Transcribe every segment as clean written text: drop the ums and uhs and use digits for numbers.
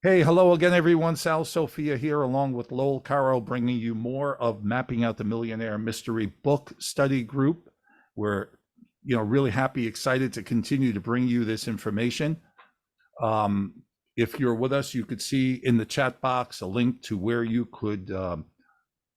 Hey, hello again, everyone. Sal Sophia here, along with Lowell Caro, bringing you more of Mapping Out the Millionaire Mystery Book Study Group. We're, really happy, excited to continue to bring you this information. If you're with us, you could see in the chat box a link to where you could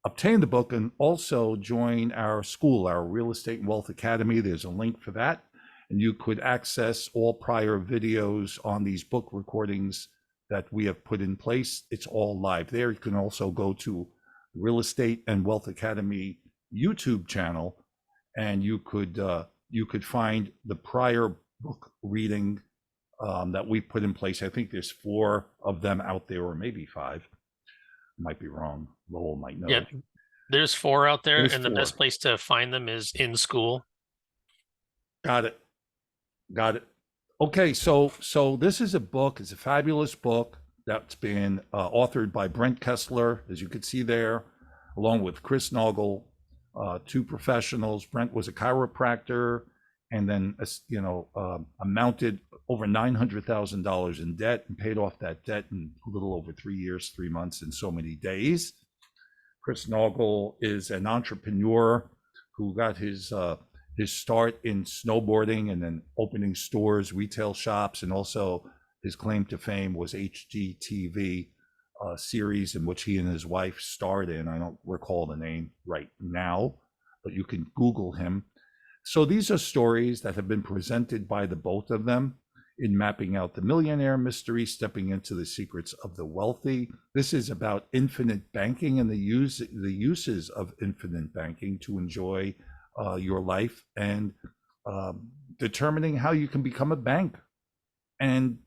obtain the book and also join our school, our Real Estate and Wealth Academy. There's a link for that. And you could access all prior videos on these book recordings that we have put in place. It's all live there. You can also go to Real Estate and Wealth Academy YouTube channel, and you could find the prior book reading that we've put in place. I think there's 4 of them out there, or maybe 5. Might be wrong. Lowell might know. Yeah, there's 4 out there, There's and the 4. best place to find them is in school. Got it. Okay, so this is a book. It's a fabulous book that's been authored by Brent Kesler, as you can see there, along with Chris Naugle, 2 professionals. Brent was a chiropractor, and then amounted over $900,000 in debt, and paid off that debt in a little over 3 years, 3 months, and so many days. Chris Naugle is an entrepreneur who got his start in snowboarding and then opening stores, retail shops, and also his claim to fame was HGTV series in which he and his wife starred in. I don't recall the name right now, but you can Google him. So these are stories that have been presented by the both of them in Mapping Out the Millionaire Mystery, Stepping into the Secrets of the Wealthy. This is about infinite banking and the uses of infinite banking to enjoy your life, and determining how you can become a bank and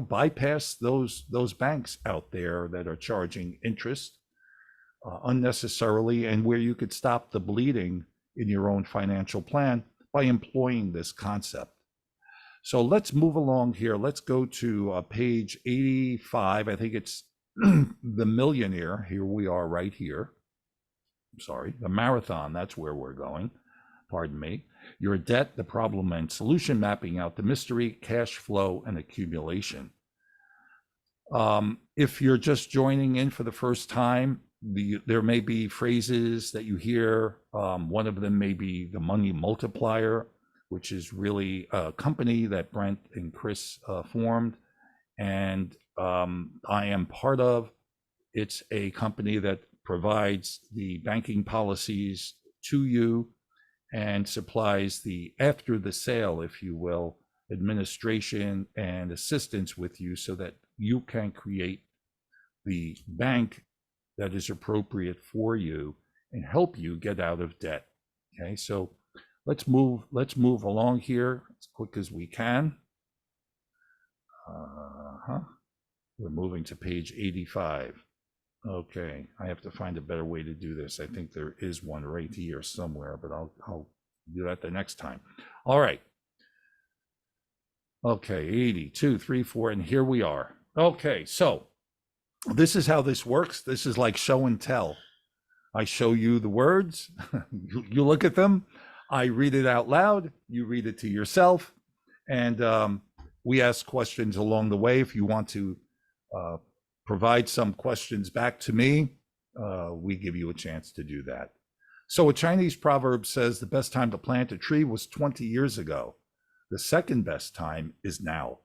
bypass those banks out there that are charging interest unnecessarily, and where you could stop the bleeding in your own financial plan by employing this concept. So let's move along here. Let's go to page 85. I think it's the Millionaire. Here we are right here. I'm sorry, the Marathon. That's where we're going. Pardon me. Your debt, the problem and solution, mapping out the mystery, cash flow, and accumulation. If you're just joining in for the first time, there may be phrases that you hear. One of them may be the money multiplier, which is really a company that Brent and Chris formed, and I am part of. It's a company that provides the banking policies to you and supplies the after the sale, if you will, administration and assistance with you so that you can create the bank that is appropriate for you and help you get out of debt. Okay, so let's move along here as quick as we can. We're moving to page 85. Okay, I have to find a better way to do this. I think there is one right here somewhere, but I'll do that the next time. All right. Okay, 80, 2, 3, 4, and here we are. Okay, so this is how this works. This is like show and tell. I show you the words, you look at them, I read it out loud, you read it to yourself, and we ask questions along the way. If you want to provide some questions back to me, we give you a chance to do that. So a Chinese proverb says the best time to plant a tree was 20 years ago. The second best time is now.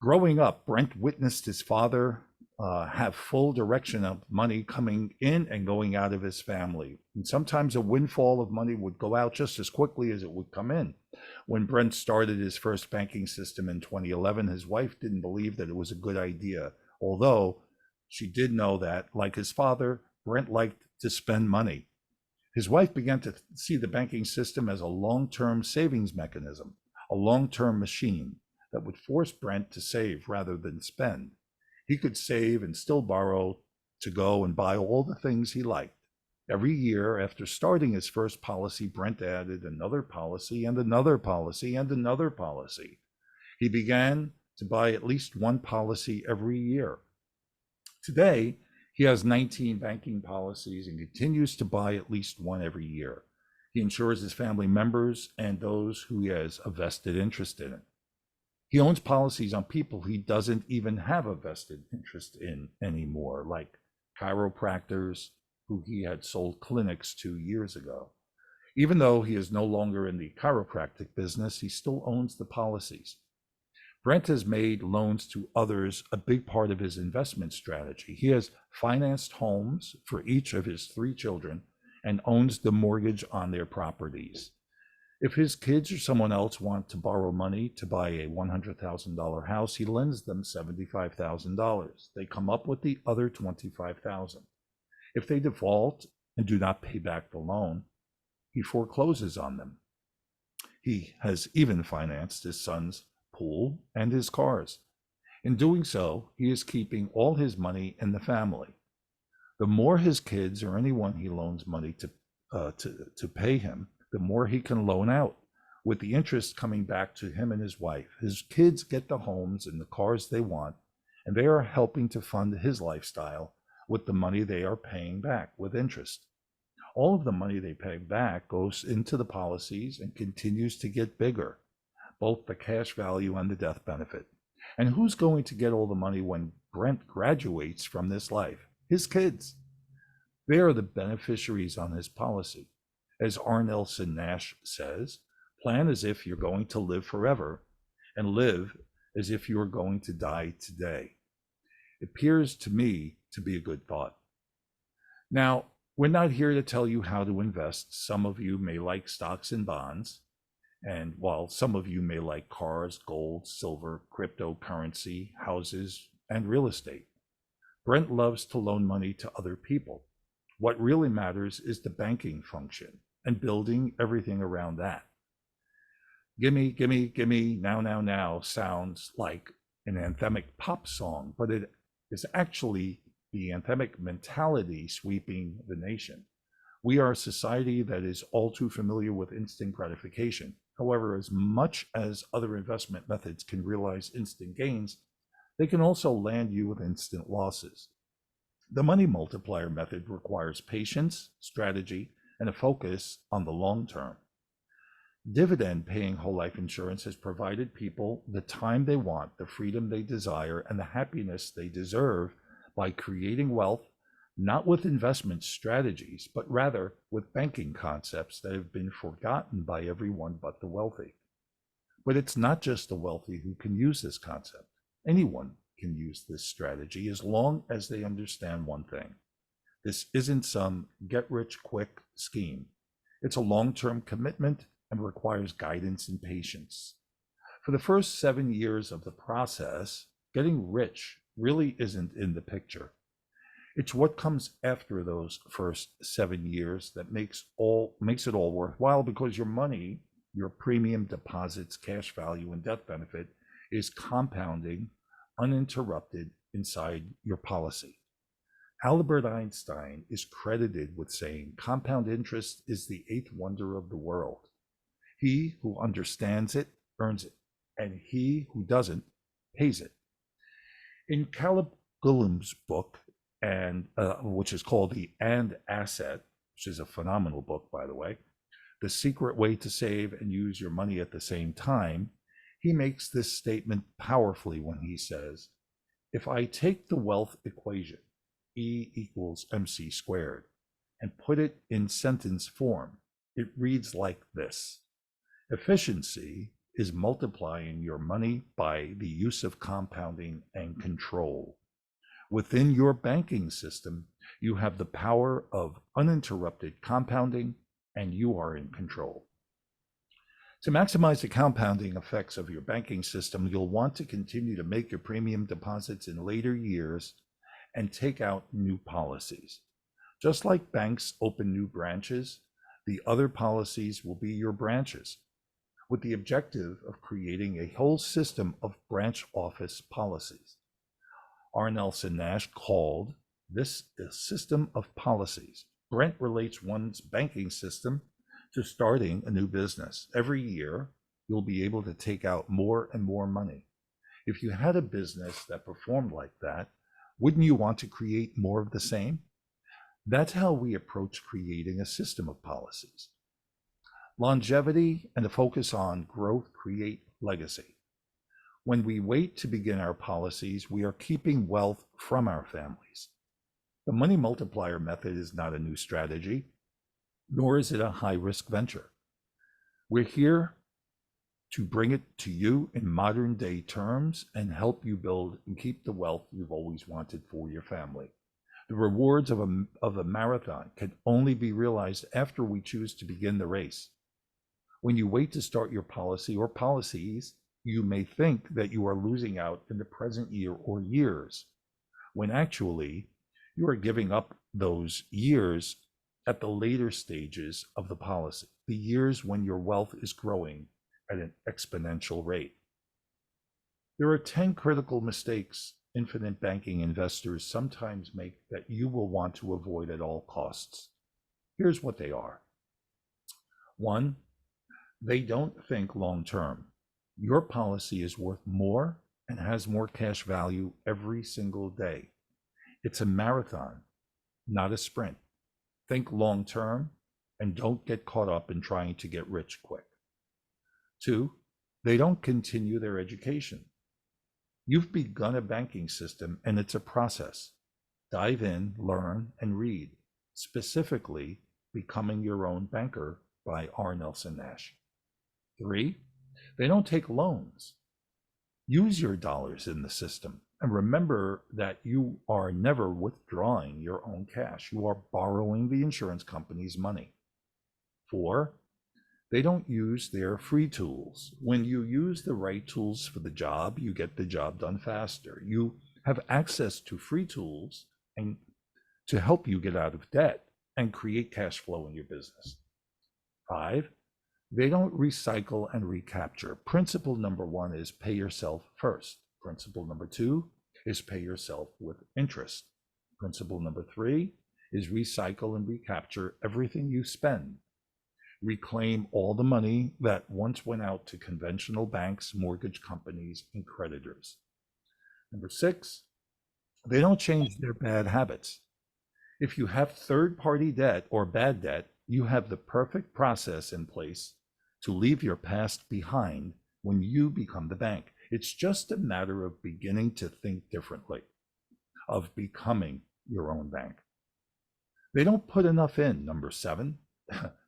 Growing up, Brent witnessed his father have full direction of money coming in and going out of his family. And sometimes a windfall of money would go out just as quickly as it would come in. When Brent started his first banking system in 2011, his wife didn't believe that it was a good idea, although she did know that, like his father, Brent liked to spend money. His wife began to see the banking system as a long-term savings mechanism, a long-term machine that would force Brent to save rather than spend. He could save and still borrow to go and buy all the things he liked. Every year after starting his first policy, Brent added another policy and another policy and another policy. He began to buy at least one policy every year. Today, he has 19 banking policies and continues to buy at least one every year. He insures his family members and those who he has a vested interest in it. He owns policies on people he doesn't even have a vested interest in anymore, like chiropractors who he had sold clinics to years ago. Even though he is no longer in the chiropractic business, he still owns the policies. Brent has made loans to others a big part of his investment strategy. He has financed homes for each of his 3 children and owns the mortgage on their properties. If his kids or someone else want to borrow money to buy a $100,000 house, he lends them $75,000. They come up with the other $25,000. If they default and do not pay back the loan, he forecloses on them. He has even financed his son's pool and his cars. In doing so, he is keeping all his money in the family. The more his kids or anyone he loans money to pay him, the more he can loan out, with the interest coming back to him and his wife. His kids get the homes and the cars they want, and they are helping to fund his lifestyle with the money they are paying back with interest. All of the money they pay back goes into the policies and continues to get bigger, both the cash value and the death benefit. And who's going to get all the money when Brent graduates from this life? His kids. They are the beneficiaries on his policy. As R. Nelson Nash says, plan as if you're going to live forever and live as if you are going to die today. It appears to me to be a good thought. Now, we're not here to tell you how to invest. Some of you may like stocks and bonds, and while some of you may like cars, gold, silver, cryptocurrency, houses, and real estate. Brent loves to loan money to other people. What really matters is the banking function and building everything around that. Gimme, gimme, gimme, now, now, now sounds like an anthemic pop song, but it is actually the anthemic mentality sweeping the nation. We are a society that is all too familiar with instant gratification. However, as much as other investment methods can realize instant gains, they can also land you with instant losses. The money multiplier method requires patience, strategy, and a focus on the long term. Dividend-paying whole life insurance has provided people the time they want, the freedom they desire, and the happiness they deserve by creating wealth, not with investment strategies, but rather with banking concepts that have been forgotten by everyone but the wealthy. But it's not just the wealthy who can use this concept. Anyone can use this strategy as long as they understand one thing. This isn't some get-rich-quick scheme. It's a long-term commitment and requires guidance and patience. For the first 7 years of the process, getting rich really isn't in the picture. It's what comes after those first 7 years that makes it all worthwhile, because your money, your premium deposits, cash value, and death benefit is compounding uninterrupted inside your policy. Albert Einstein is credited with saying compound interest is the 8th wonder of the world. He who understands it earns it, and he who doesn't pays it. In Caleb Guillem's book, which is called The And Asset, which is a phenomenal book, by the way, The Secret Way to Save and Use Your Money at the Same Time, he makes this statement powerfully when he says, if I take the wealth equation, E equals MC squared, and put it in sentence form, it reads like this. Efficiency is multiplying your money by the use of compounding and control. Within your banking system, you have the power of uninterrupted compounding, and you are in control. To maximize the compounding effects of your banking system, you'll want to continue to make your premium deposits in later years and take out new policies. Just like banks open new branches, the other policies will be your branches, with the objective of creating a whole system of branch office policies. R. Nelson Nash called this a system of policies. Brent relates one's banking system to starting a new business. Every year, you'll be able to take out more and more money. If you had a business that performed like that, wouldn't you want to create more of the same? That's how we approach creating a system of policies. Longevity and a focus on growth create legacy. When we wait to begin our policies, we are keeping wealth from our families. The money multiplier method is not a new strategy, nor is it a high-risk venture. We're here to bring it to you in modern day terms and help you build and keep the wealth you've always wanted for your family. The rewards of a marathon can only be realized after we choose to begin the race. When you wait to start your policy or policies, you may think that you are losing out in the present year or years, when actually you are giving up those years at the later stages of the policy, the years when your wealth is growing at an exponential rate. There are 10 critical mistakes infinite banking investors sometimes make that you will want to avoid at all costs. Here's what they are. 1, they don't think long term. Your policy is worth more and has more cash value every single day. It's a marathon, not a sprint. Think long term and don't get caught up in trying to get rich quick. 2, they don't continue their education. You've begun a banking system and it's a process. Dive in, learn, and read, specifically Becoming Your Own Banker by R. Nelson Nash. 3, they don't take loans. Use your dollars in the system and remember that you are never withdrawing your own cash. You are borrowing the insurance company's money. 4, they don't use their free tools. When you use the right tools for the job, you get the job done faster. You have access to free tools and to help you get out of debt and create cash flow in your business. 5, they don't recycle and recapture. Principle number 1 is pay yourself first. Principle number 2 is pay yourself with interest. Principle number 3 is recycle and recapture everything you spend. Reclaim all the money that once went out to conventional banks, mortgage companies, and creditors. Number 6, they don't change their bad habits. If you have third-party debt or bad debt, you have the perfect process in place to leave your past behind when you become the bank. It's just a matter of beginning to think differently, of becoming your own bank. They don't put enough in. Number 7,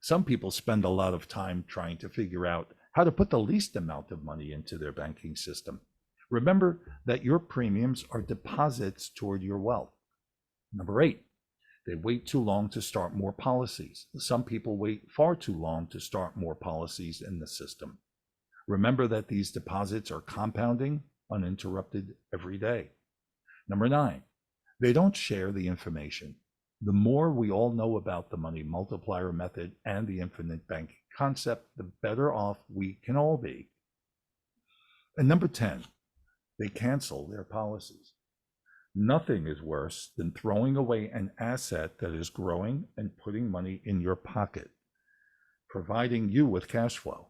some people spend a lot of time trying to figure out how to put the least amount of money into their banking system. Remember that your premiums are deposits toward your wealth. Number 8, they wait too long to start more policies. Some people wait far too long to start more policies in the system. Remember that these deposits are compounding uninterrupted every day. Number 9, they don't share the information. The more we all know about the money multiplier method and the infinite banking concept, the better off we can all be. And number 10, they cancel their policies. Nothing is worse than throwing away an asset that is growing and putting money in your pocket, providing you with cash flow.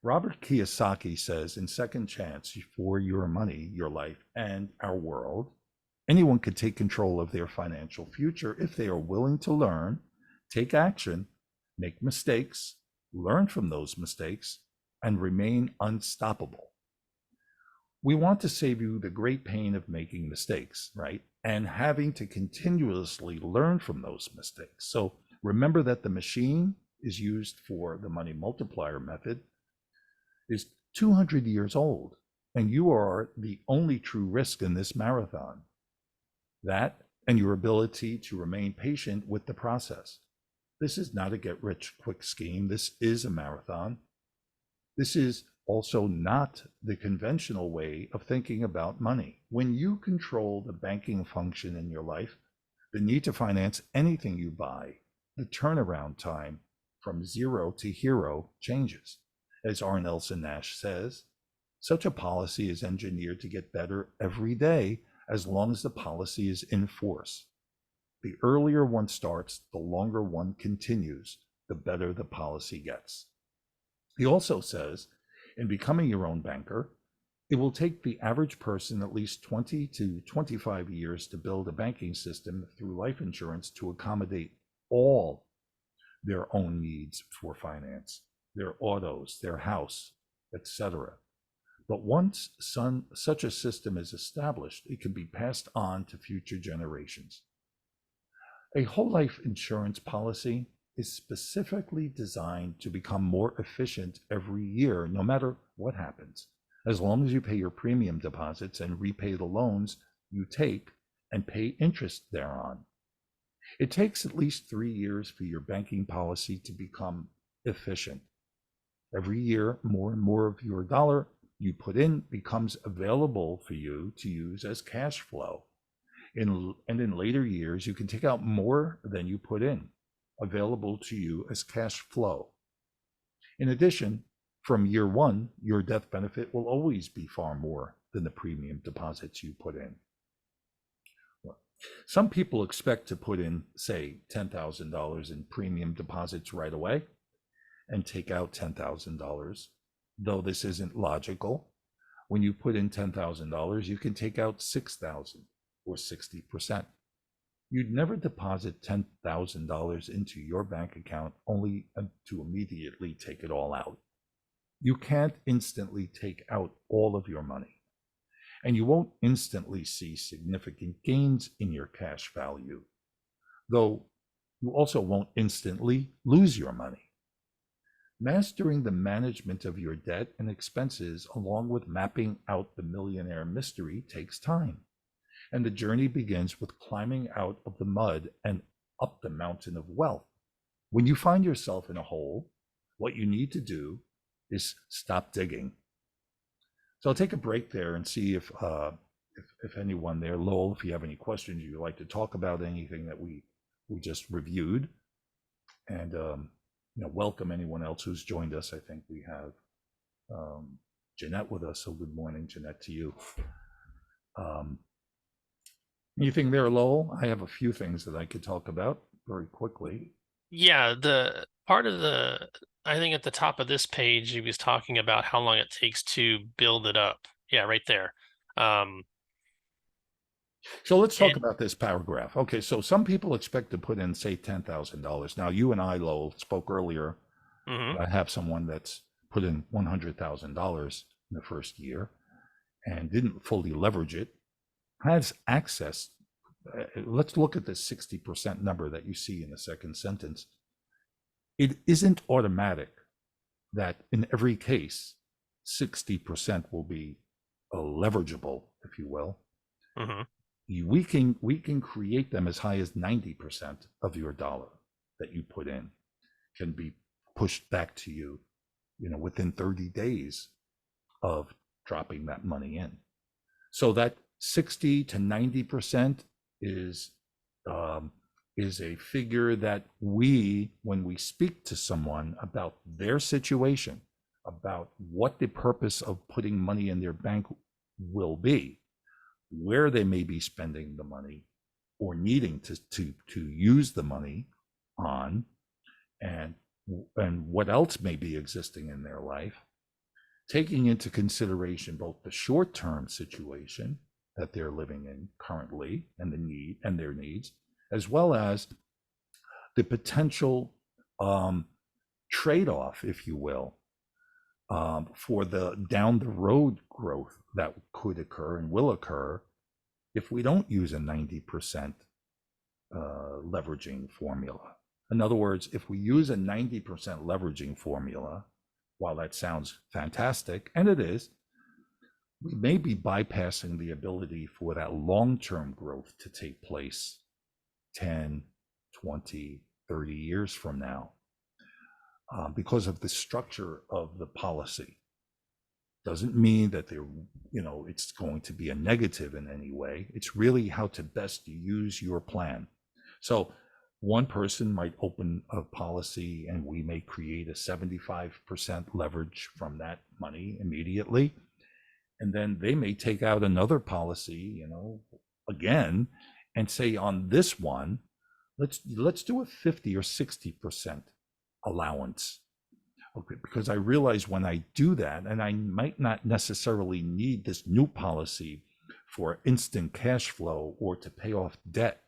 Robert Kiyosaki says in Second Chance, for your money, your life, and our world, anyone can take control of their financial future if they are willing to learn, take action, make mistakes, learn from those mistakes, and remain unstoppable. We want to save you the great pain of making mistakes, right? And having to continuously learn from those mistakes. So remember that the machine is used for the money multiplier method is 200 years old, and you are the only true risk in this marathon. That and your ability to remain patient with the process. This is not a get-rich-quick scheme. This is a marathon. This is also not the conventional way of thinking about money. When you control the banking function in your life, the need to finance anything you buy, the turnaround time from zero to hero changes. As R. Nelson Nash says, such a policy is engineered to get better every day as long as the policy is in force. The earlier one starts, the longer one continues, the better the policy gets. He also says, in becoming your own banker, it will take the average person at least 20 to 25 years to build a banking system through life insurance to accommodate all their own needs for finance, their autos, their house, etc. But once such a system is established, it can be passed on to future generations. A whole life insurance policy is specifically designed to become more efficient every year, no matter what happens, as long as you pay your premium deposits and repay the loans you take and pay interest thereon. It takes at least 3 years for your banking policy to become efficient. Every year, more and more of your dollar you put in becomes available for you to use as cash flow. And in later years, you can take out more than you put in, available to you as cash flow. In addition, from year one, your death benefit will always be far more than the premium deposits you put in. Some people expect to put in, say, $10,000 in premium deposits right away and take out $10,000, though this isn't logical. When you put in $10,000, you can take out $6,000 or 60%. You'd never deposit $10,000 into your bank account only to immediately take it all out. You can't instantly take out all of your money, and you won't instantly see significant gains in your cash value, though you also won't instantly lose your money. Mastering the management of your debt and expenses, along with mapping out the millionaire mystery, takes time. And the journey begins with climbing out of the mud and up the mountain of wealth. When you find yourself in a hole, what you need to do is stop digging. So I'll take a break there and see if anyone there, Lowell, if you have any questions, you'd like to talk about anything that we just reviewed. And welcome anyone else who's joined us. I think we have Jeanette with us. So good morning, Jeanette, to you. Anything there, Lowell? I have a few things that I could talk about very quickly. Yeah, the part of I think at the top of this page, he was talking about how long it takes to build it up. Yeah, right there. So let's talk about this paragraph. Okay, so some people expect to put in, say, $10,000. Now, you and I, Lowell, spoke earlier. I have someone that's put in $100,000 in the first year and didn't fully leverage it, has access. Let's look at the 60% number that you see in the second sentence. It isn't automatic that in every case, 60% will be leverageable, if you will. We can create them as high as 90% of your dollar that you put in can be pushed back to you, within 30 days of dropping that money in. So that 60 to 90% is a figure that when we speak to someone about their situation, about what the purpose of putting money in their bank will be, where they may be spending the money or needing to use the money on, and what else may be existing in their life, taking into consideration both the short-term situation that they're living in currently and their needs, as well as the potential trade-off, if you will, for the down the road growth that could occur and will occur if we don't use a 90% leveraging formula. In other words, if we use a 90% leveraging formula, while that sounds fantastic, and it is, we may be bypassing the ability for that long-term growth to take place 10, 20, 30 years from now, because of the structure of the policy. Doesn't mean that it's going to be a negative in any way. It's really how to best use your plan. So one person might open a policy and we may create a 75% leverage from that money immediately. And then they may take out another policy, again, and say on this one, let's do a 50 or 60% allowance. Okay, because I realize when I do that, and I might not necessarily need this new policy for instant cash flow or to pay off debt,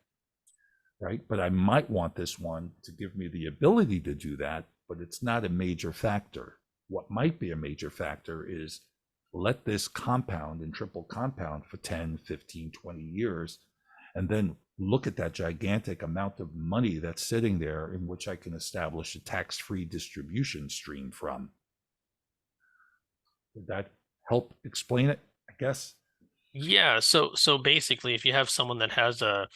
right? But I might want this one to give me the ability to do that, but it's not a major factor. What might be a major factor is let this compound and triple compound for 10, 15, 20 years, and then look at that gigantic amount of money that's sitting there in which I can establish a tax-free distribution stream from. Did that help explain it, I guess? Yeah, so basically, if you have someone that has a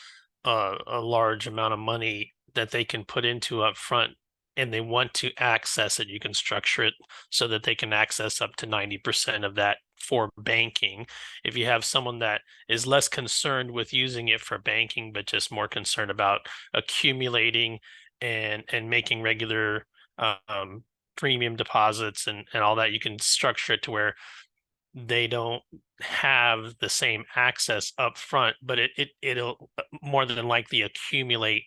large amount of money that they can put into up front and they want to access it, you can structure it so that they can access up to 90% of that for banking. If you have someone that is less concerned with using it for banking, but just more concerned about accumulating and making regular premium deposits and all that, you can structure it to where they don't have the same access up front, but it'll more than likely accumulate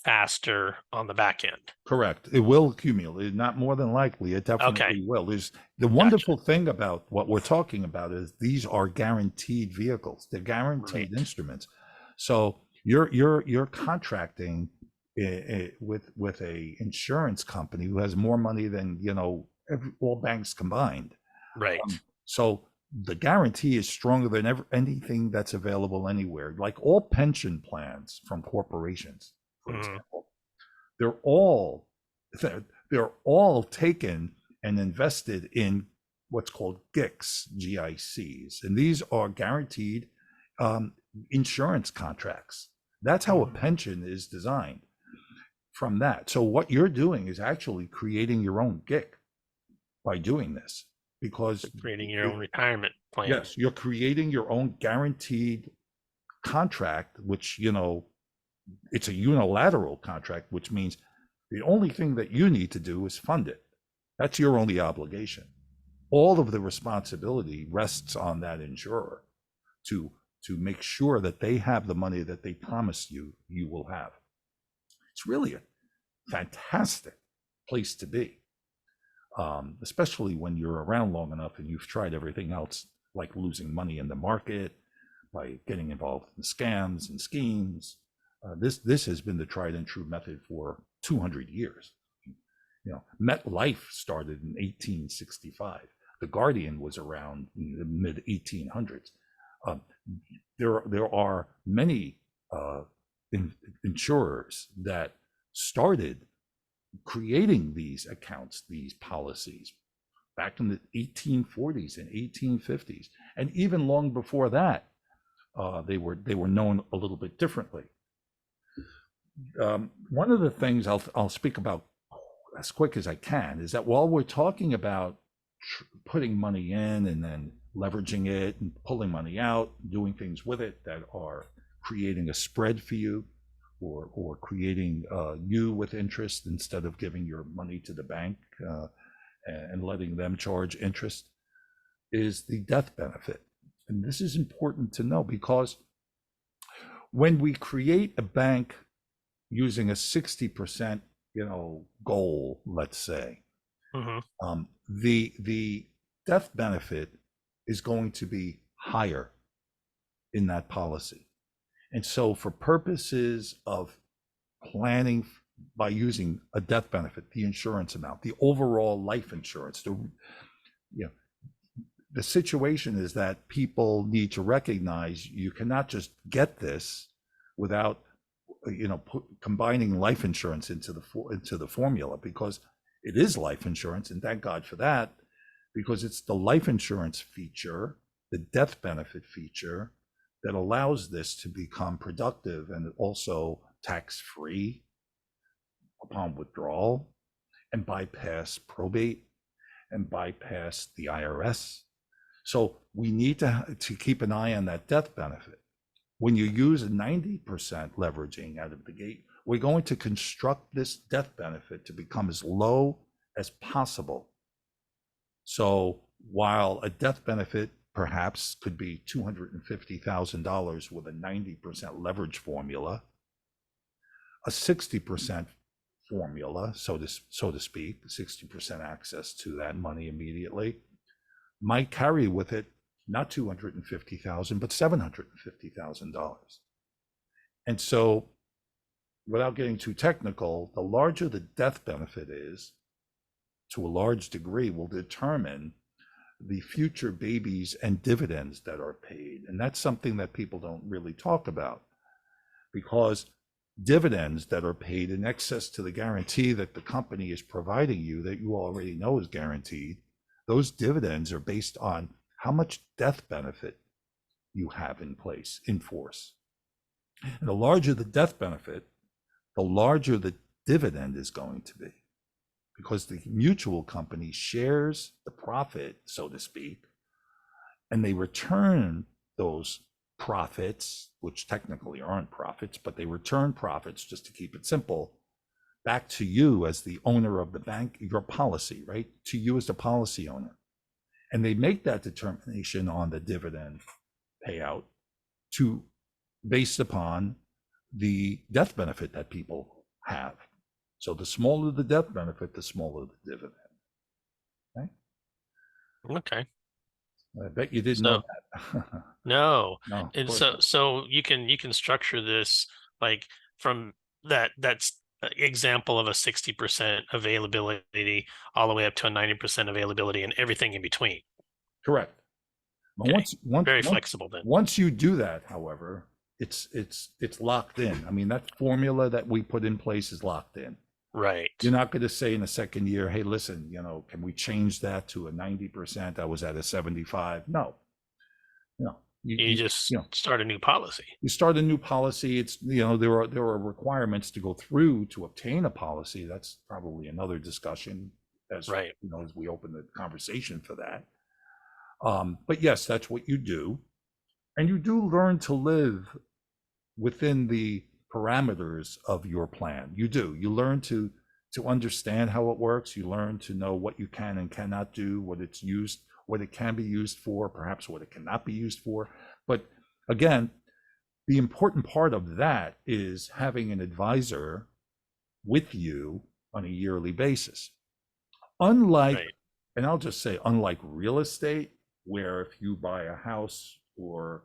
faster on the back end. Correct. It will accumulate, not more than likely. It Okay, definitely will. There's the gotcha. wonderful thing about what we're talking about is these are guaranteed vehicles. They're guaranteed Right. instruments. So you're contracting with a insurance company who has more money than all banks combined. Right. So the guarantee is stronger than anything that's available anywhere. Like all pension plans from corporations, for Mhm. example, they're all they're all taken and invested in what's called GICs, and these are guaranteed um, insurance contracts. That's how a Mhm. pension is designed from that. So what you're doing is actually creating your own GIC by doing this, because Creating your own retirement plan. yes, you're creating your own guaranteed contract, which it's a unilateral contract, which means the only thing that you need to do is fund it. That's your only obligation. All of the responsibility rests on that insurer to to make sure that they have the money that they promised you will have. It's really a fantastic place to be, especially when you're around long enough and you've tried everything else, like losing money in the market, by getting involved in scams and schemes. This has been the tried and true method for 200 years. MetLife started in 1865. The Guardian was around in the mid 1800s. Um, there are many insurers that started creating these accounts, these policies, back in the 1840s and 1850s, and even long before that. They were known a little bit differently. One of the things I'll speak about as quick as I can is that while we're talking about putting money in and then leveraging it and pulling money out, doing things with it that are creating a spread for you, or creating you with interest instead of giving your money to the bank and letting them charge interest, is the death benefit. And this is important to know, because when we create a bank using a 60% goal, let's say, Mhm. the death benefit is going to be higher in that policy. And so for purposes of planning, by using a death benefit, the insurance amount, the overall life insurance, you know the situation is that people need to recognize you cannot just get this without combining life insurance into the formula, because it is life insurance, and thank God for that, because it's the life insurance feature, the death benefit feature, that allows this to become productive and also tax free upon withdrawal, and bypass probate, and bypass the IRS. So we need to keep an eye on that death benefit. When you use a 90% leveraging out of the gate, we're going to construct this death benefit to become as low as possible. So while a death benefit perhaps could be $250,000 with a 90% leverage formula, a 60% formula, so to speak, 60% access to that money immediately, might carry with it not 250,000, but $750,000. And so, without getting too technical, the larger the death benefit is, to a large degree, will determine the future babies and dividends that are paid. And that's something that people don't really talk about, because dividends that are paid in excess to the guarantee that the company is providing you, that you already know is guaranteed, those dividends are based on how much death benefit you have in place, in force. And the larger the death benefit, the larger the dividend is going to be, because the mutual company shares the profit, so to speak, and they return those profits, which technically aren't profits, but they return profits, just to keep it simple, back to you as the owner of the bank, your policy, right? To you as the policy owner. And they make that determination on the dividend payout based upon the death benefit that people have. So the smaller the death benefit, the smaller the dividend. Okay. I bet you didn't know that. No. No, of And course so not. so you can structure this like from that's example of a 60% availability all the way up to a 90% availability and everything in between. Correct. But Okay. Very flexible then. once you do that, however, it's locked in. I mean, that formula that we put in place is locked in. Right. You're not going to say in the second year, hey, listen, can we change that to a 90%? I was at a 75. No. You just start a new policy. You start a new policy. It's, there are requirements to go through to obtain a policy. That's probably another discussion as Right. As we open the conversation for that. But yes, that's what you do. And you do learn to live within the parameters of your plan. You do. You learn to understand how it works. You learn to know what you can and cannot do, what it can be used for, perhaps what it cannot be used for. But again, the important part of that is having an advisor with you on a yearly basis. Unlike, Right. and I'll just say, unlike real estate, where if you buy a house or,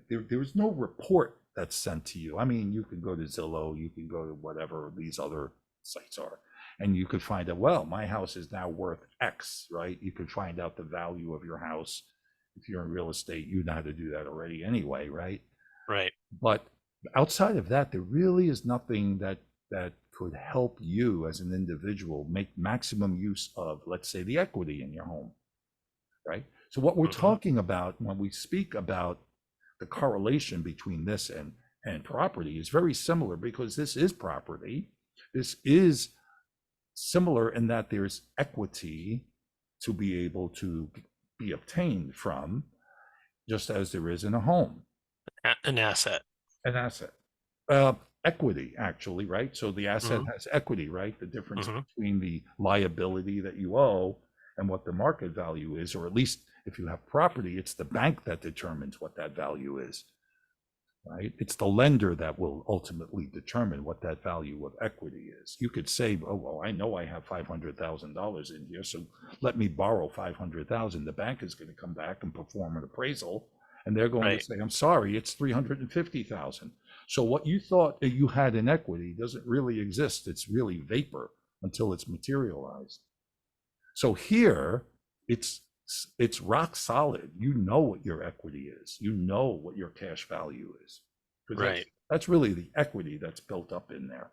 there's no report that's sent to you. I mean, you can go to Zillow, you can go to whatever these other sites are, and you could find out, well, my house is now worth X, right? You could find out the value of your house. If you're in real estate, you know how to do that already anyway, right? Right. But outside of that, there really is nothing that could help you as an individual make maximum use of, let's say, the equity in your home, right? So what we're talking about when we speak about the correlation between this and property is very similar, because this is property. This is similar in that there's equity to be able to be obtained from, just as there is in a home. An asset. An asset. Equity, actually, right? So the asset has equity, right? The difference between the liability that you owe and what the market value is, or at least if you have property, it's the bank that determines what that value is, right? It's the lender that will ultimately determine what that value of equity is. You could say, oh, well, I know I have $500,000 in here, so let me borrow $500,000. The bank is going to come back and perform an appraisal, and they're going to say, I'm sorry, it's $350,000. So what you thought that you had in equity doesn't really exist. It's really vapor until it's materialized. So here, it's rock solid. You know what your equity is. You know what your cash value is. Right. That's really the equity that's built up in there.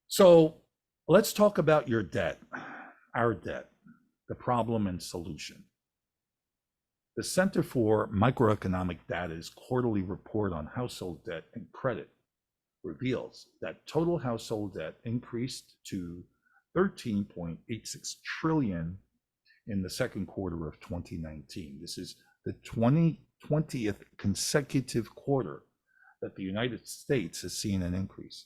So let's talk about your debt, our debt, the problem and solution. The Center for Microeconomic Data's quarterly report on household debt and credit reveals that total household debt increased to 13.86 trillion in the second quarter of 2019. This is the 20th consecutive quarter that the United States has seen an increase.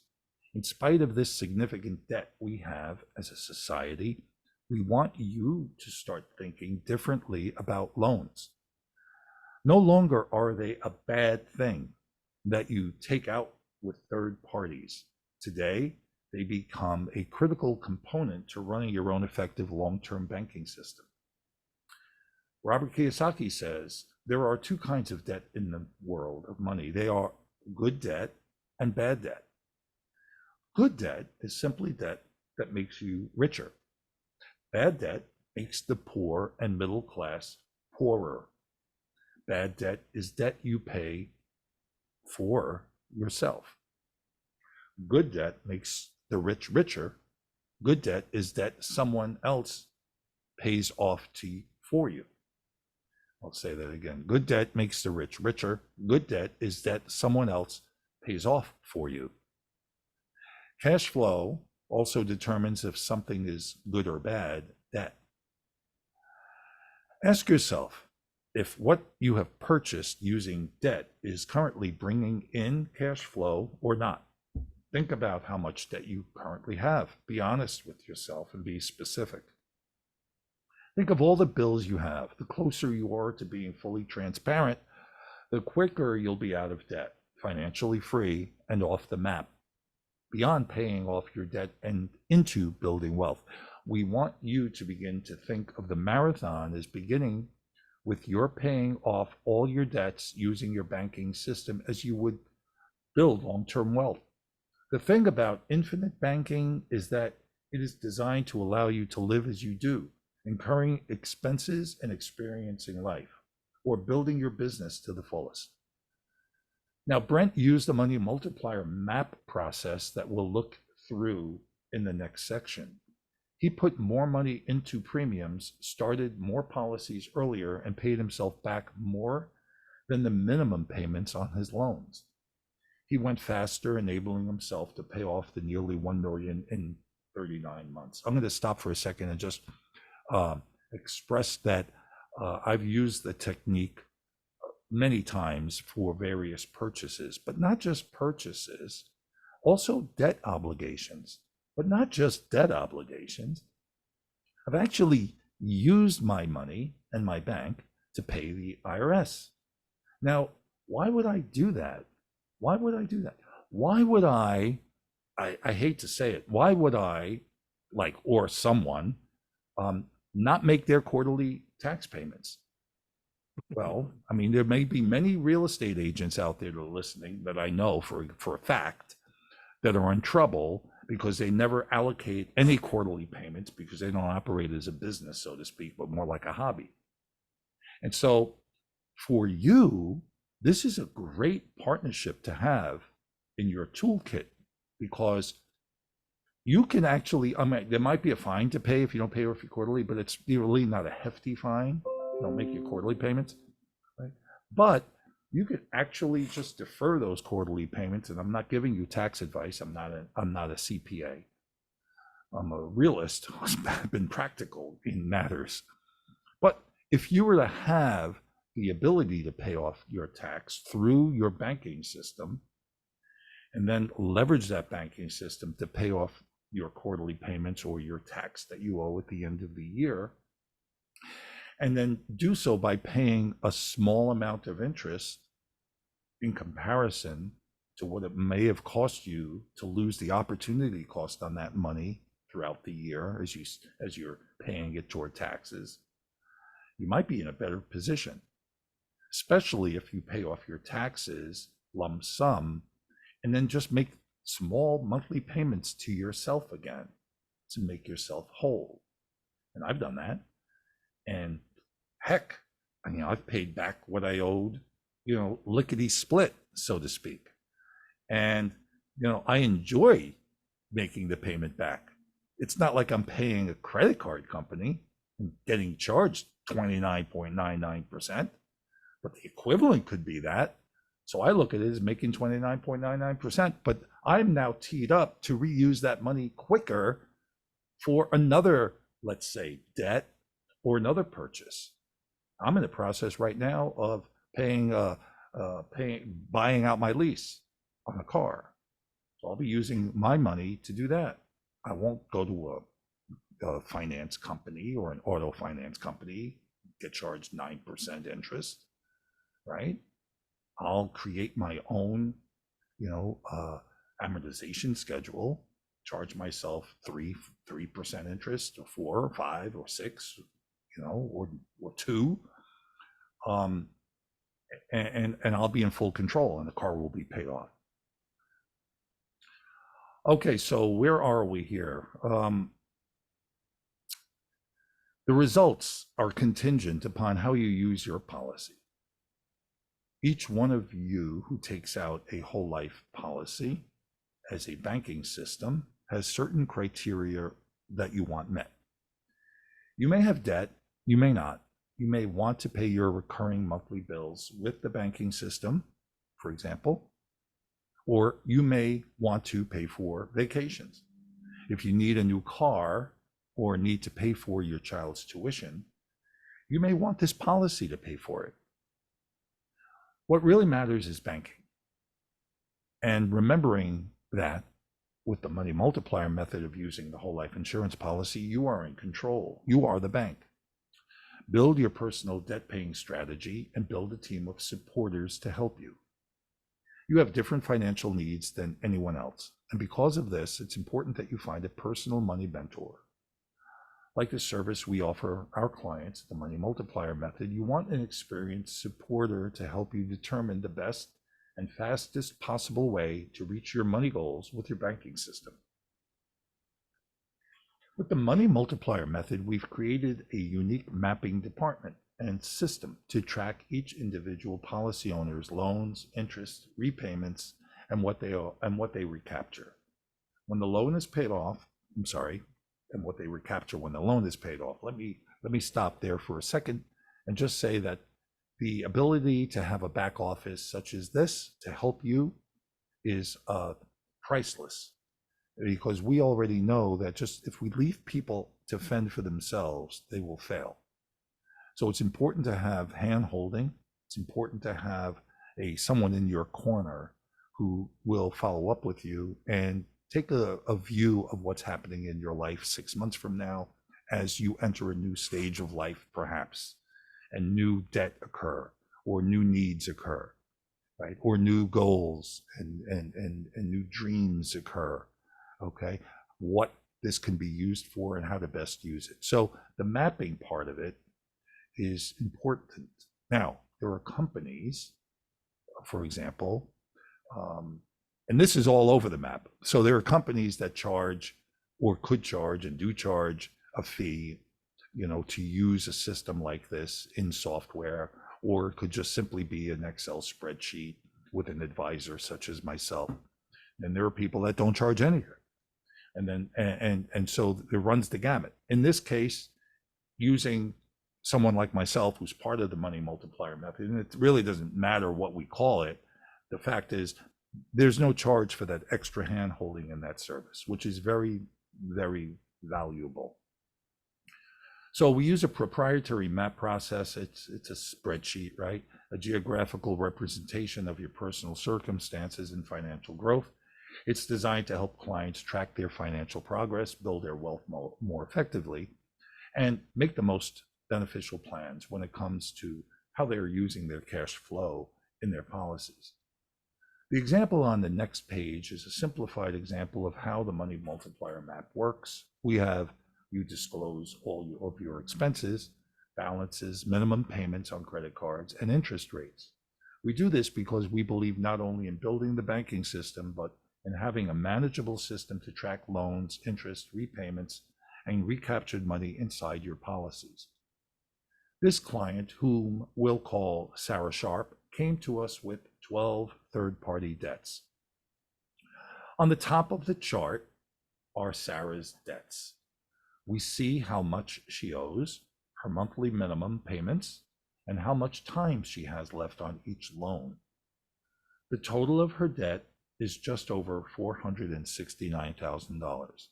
In spite of this significant debt we have as a society, we want you to start thinking differently about loans. No longer are they a bad thing that you take out with third parties. Today, they become a critical component to running your own effective long-term banking system. Robert Kiyosaki says there are two kinds of debt in the world of money. They are good debt and bad debt. Good debt is simply debt that makes you richer. Bad debt makes the poor and middle class poorer. Bad debt is debt you pay for yourself. Good debt makes the rich richer. Good debt is debt someone else pays off for you. I'll say that again. Good debt makes the rich richer. Good debt is debt someone else pays off for you. Cash flow also determines if something is good or bad debt. Ask yourself if what you have purchased using debt is currently bringing in cash flow or not. Think about how much debt you currently have. Be honest with yourself and be specific. Think of all the bills you have. The closer you are to being fully transparent, the quicker you'll be out of debt, financially free, and off the map, beyond paying off your debt and into building wealth. We want you to begin to think of the marathon as beginning with your paying off all your debts using your banking system as you would build long-term wealth. The thing about infinite banking is that it is designed to allow you to live as you do, incurring expenses and experiencing life, or building your business to the fullest. Now, Brent used the money multiplier map process that we'll look through in the next section. He put more money into premiums, started more policies earlier, and paid himself back more than the minimum payments on his loans. He went faster, enabling himself to pay off the nearly $1 million in 39 months. I'm going to stop for a second and just express that I've used the technique many times for various purchases, but not just purchases, also debt obligations, but not just debt obligations. I've actually used my money and my bank to pay the IRS. Now, why would I do that? Why would I do that? Why would I hate to say it, why would I, or someone, not make their quarterly tax payments? Well, I mean, there may be many real estate agents out there that are listening that I know for a fact that are in trouble because they never allocate any quarterly payments because they don't operate as a business, so to speak, but more like a hobby. And so for you, this is a great partnership to have in your toolkit because you can actually, I mean, there might be a fine to pay if you don't pay off your quarterly, but it's really not a hefty fine. You don't make your quarterly payments, right? But you could actually just defer those quarterly payments. And I'm not giving you tax advice. I'm not a CPA. I'm a realist who's been practical in matters. But if you were to have the ability to pay off your tax through your banking system, and then leverage that banking system to pay off your quarterly payments or your tax that you owe at the end of the year, and then do so by paying a small amount of interest in comparison to what it may have cost you to lose the opportunity cost on that money throughout the year as you're paying it toward taxes, you might be in a better position, especially if you pay off your taxes lump sum and then just make small monthly payments to yourself again to make yourself whole. And I've done that. And heck, I've paid back what I owed, lickety split, so to speak. And, I enjoy making the payment back. It's not like I'm paying a credit card company and getting charged 29.99%, but the equivalent could be that. So I look at it as making 29.99%, but I'm now teed up to reuse that money quicker for another, let's say, debt or another purchase. I'm in the process right now of buying out my lease on a car. So I'll be using my money to do that. I won't go to a finance company or an auto finance company, get charged 9% interest, right? I'll create my own, amortization schedule, charge myself 3% interest, or 4 or 5 or 6, or 2, and I'll be in full control, and the car will be paid off. Okay, so where are we here? The results are contingent upon how you use your policy. Each one of you who takes out a whole life policy as a banking system has certain criteria that you want met. You may have debt, you may not. You may want to pay your recurring monthly bills with the banking system, for example, or you may want to pay for vacations. If you need a new car or need to pay for your child's tuition, you may want this policy to pay for it. What really matters is banking. And remembering that with the money multiplier method of using the whole life insurance policy, you are in control. You are the bank. Build your personal debt paying strategy and build a team of supporters to help you. You have different financial needs than anyone else. And because of this, it's important that you find a personal money mentor. Like the service we offer our clients, the money multiplier method, you want an experienced supporter to help you determine the best and fastest possible way to reach your money goals with your banking system. With the money multiplier method, we've created a unique mapping department and system to track each individual policy owner's loans, interest, repayments, and what they recapture. When the loan is paid off, and what they recapture when the loan is paid off. Let me stop there for a second and just say that the ability to have a back office such as this to help you is priceless, because we already know that just if we leave people to fend for themselves, they will fail. So it's important to have hand holding. It's important to have someone in your corner who will follow up with you and take a view of what's happening in your life 6 months from now as you enter a new stage of life, perhaps, and new debt occur, or new needs occur, right? Or new goals and new dreams occur, okay? What this can be used for and how to best use it. So the mapping part of it is important. Now, there are companies, for example, and this is all over the map. So there are companies that charge or could charge and do charge a fee, to use a system like this in software, or it could just simply be an Excel spreadsheet with an advisor such as myself. And there are people that don't charge anything. And so it runs the gamut. In this case, using someone like myself who's part of the money multiplier method, and it really doesn't matter what we call it, the fact is there's no charge for that extra hand holding in that service, which is very, very valuable. So we use a proprietary map process. It's a spreadsheet, right? A geographical representation of your personal circumstances and financial growth. It's designed to help clients track their financial progress, build their wealth more effectively, and make the most beneficial plans when it comes to how they're using their cash flow in their policies. The example on the next page is a simplified example of how the money multiplier map works. You disclose all of your expenses, balances, minimum payments on credit cards, and interest rates. We do this because we believe not only in building the banking system, but in having a manageable system to track loans, interest, repayments, and recaptured money inside your policies. This client, whom we'll call Sarah Sharp, came to us with 12 third-party debts. On the top of the chart are Sarah's debts. We see how much she owes, her monthly minimum payments, and how much time she has left on each loan. The total of her debt is just over $469,000.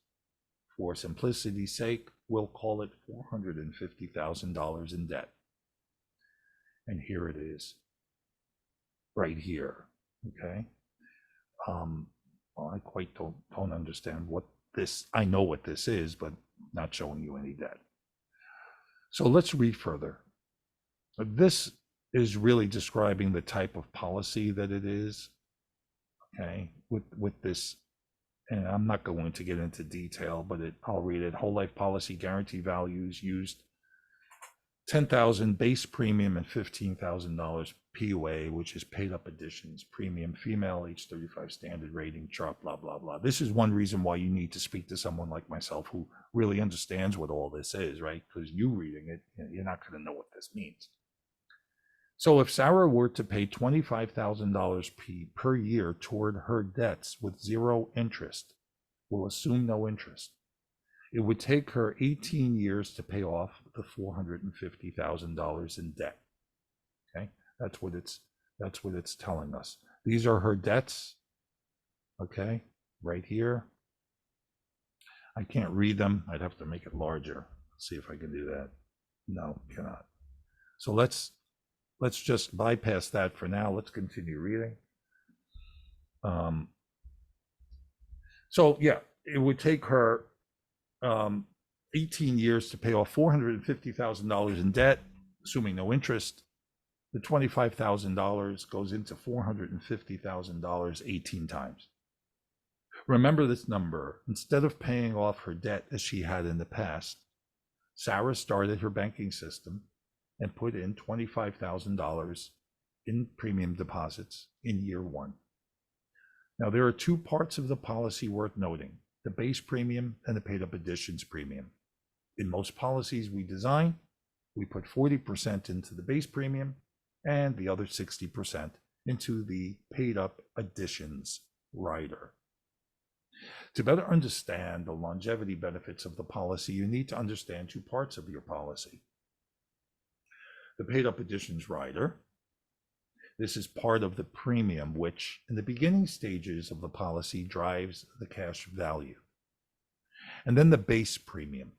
For simplicity's sake, we'll call it $450,000 in debt. And here it is, right here, okay? Well, I quite don't understand what this, I know what this is, but not showing you any debt. So let's read further. This is really describing the type of policy that it is, okay, with this, and I'm not going to get into detail, but I'll read it. Whole life policy guarantee values used $10,000 base premium and $15,000 PUA, which is paid up additions, premium, female, age 35, standard rating, chart, blah, blah, blah. This is one reason why you need to speak to someone like myself who really understands what all this is, right? Because you reading it, you're not going to know what this means. So if Sarah were to pay $25,000 per year toward her debts with zero interest, we'll assume no interest, it would take her 18 years to pay off the $450,000 in debt. Okay, that's what it's telling us. These are her debts. Okay, right here. I can't read them. I'd have to make it larger. Let's see if I can do that. No, cannot. So let's just bypass that for now. Let's continue reading. So yeah, it would take her 18 years to pay off $450,000 in debt, assuming no interest. The $25,000 goes into $450,000 18 times. Remember this number. Instead of paying off her debt as she had in the past, Sarah started her banking system and put in $25,000 in premium deposits in year one. Now, there are two parts of the policy worth noting: the base premium and the paid up additions premium. In most policies we design, we put 40% into the base premium and the other 60% into the paid up additions rider. To better understand the longevity benefits of the policy, you need to understand two parts of your policy. The paid up additions rider. This is part of the premium, which in the beginning stages of the policy drives the cash value. And then the base premium.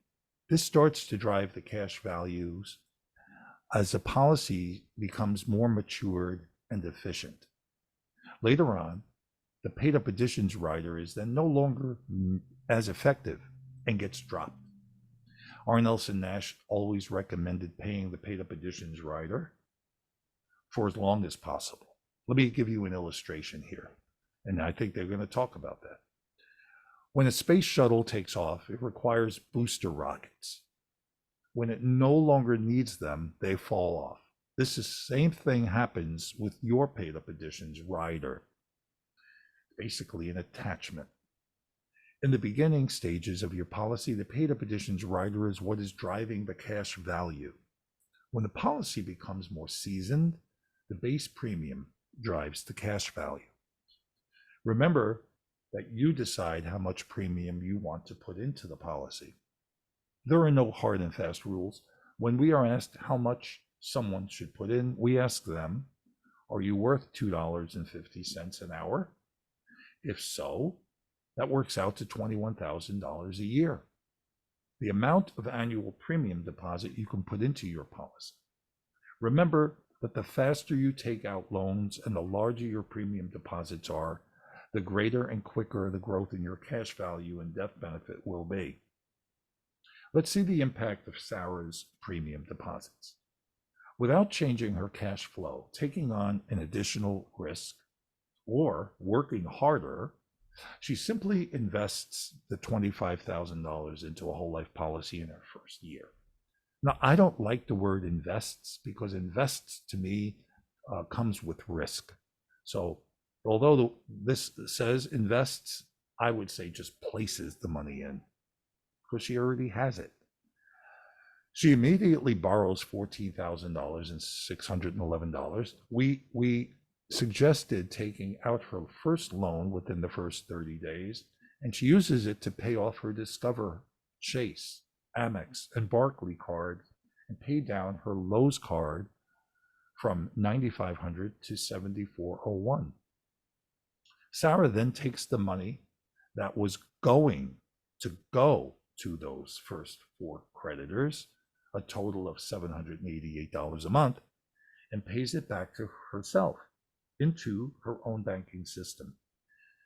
This starts to drive the cash values as the policy becomes more matured and efficient. Later on, the paid up additions rider is then no longer as effective and gets dropped. R. Nelson Nash always recommended paying the paid up additions rider for as long as possible. Let me give you an illustration here, and I think they're going to talk about that. When a space shuttle takes off, it requires booster rockets. When it no longer needs them, they fall off. This is the same thing happens with your paid up additions rider. Basically an attachment. In the beginning stages of your policy, the paid up additions rider is what is driving the cash value. When the policy becomes more seasoned, the base premium drives the cash value. Remember that you decide how much premium you want to put into the policy. There are no hard and fast rules. When we are asked how much someone should put in, we ask them, are you worth $2.50 an hour? If so, that works out to $21,000 a year. The amount of annual premium deposit you can put into your policy. Remember that the faster you take out loans and the larger your premium deposits are, the greater and quicker the growth in your cash value and death benefit will be. Let's see the impact of Sarah's premium deposits. Without changing her cash flow, taking on an additional risk, or working harder, she simply invests the $25,000 into a whole life policy in her first year. Now, I don't like the word invests because invests to me comes with risk. So although this says invests, I would say just places the money in because she already has it. She immediately borrows $14,611. We suggested taking out her first loan within the first 30 days, and she uses it to pay off her Discover, Chase, Amex, and Barclay card and pay down her Lowe's card from $9,500 to $7,401. Sarah then takes the money that was going to go to those first four creditors, a total of $788 a month, and pays it back to herself into her own banking system.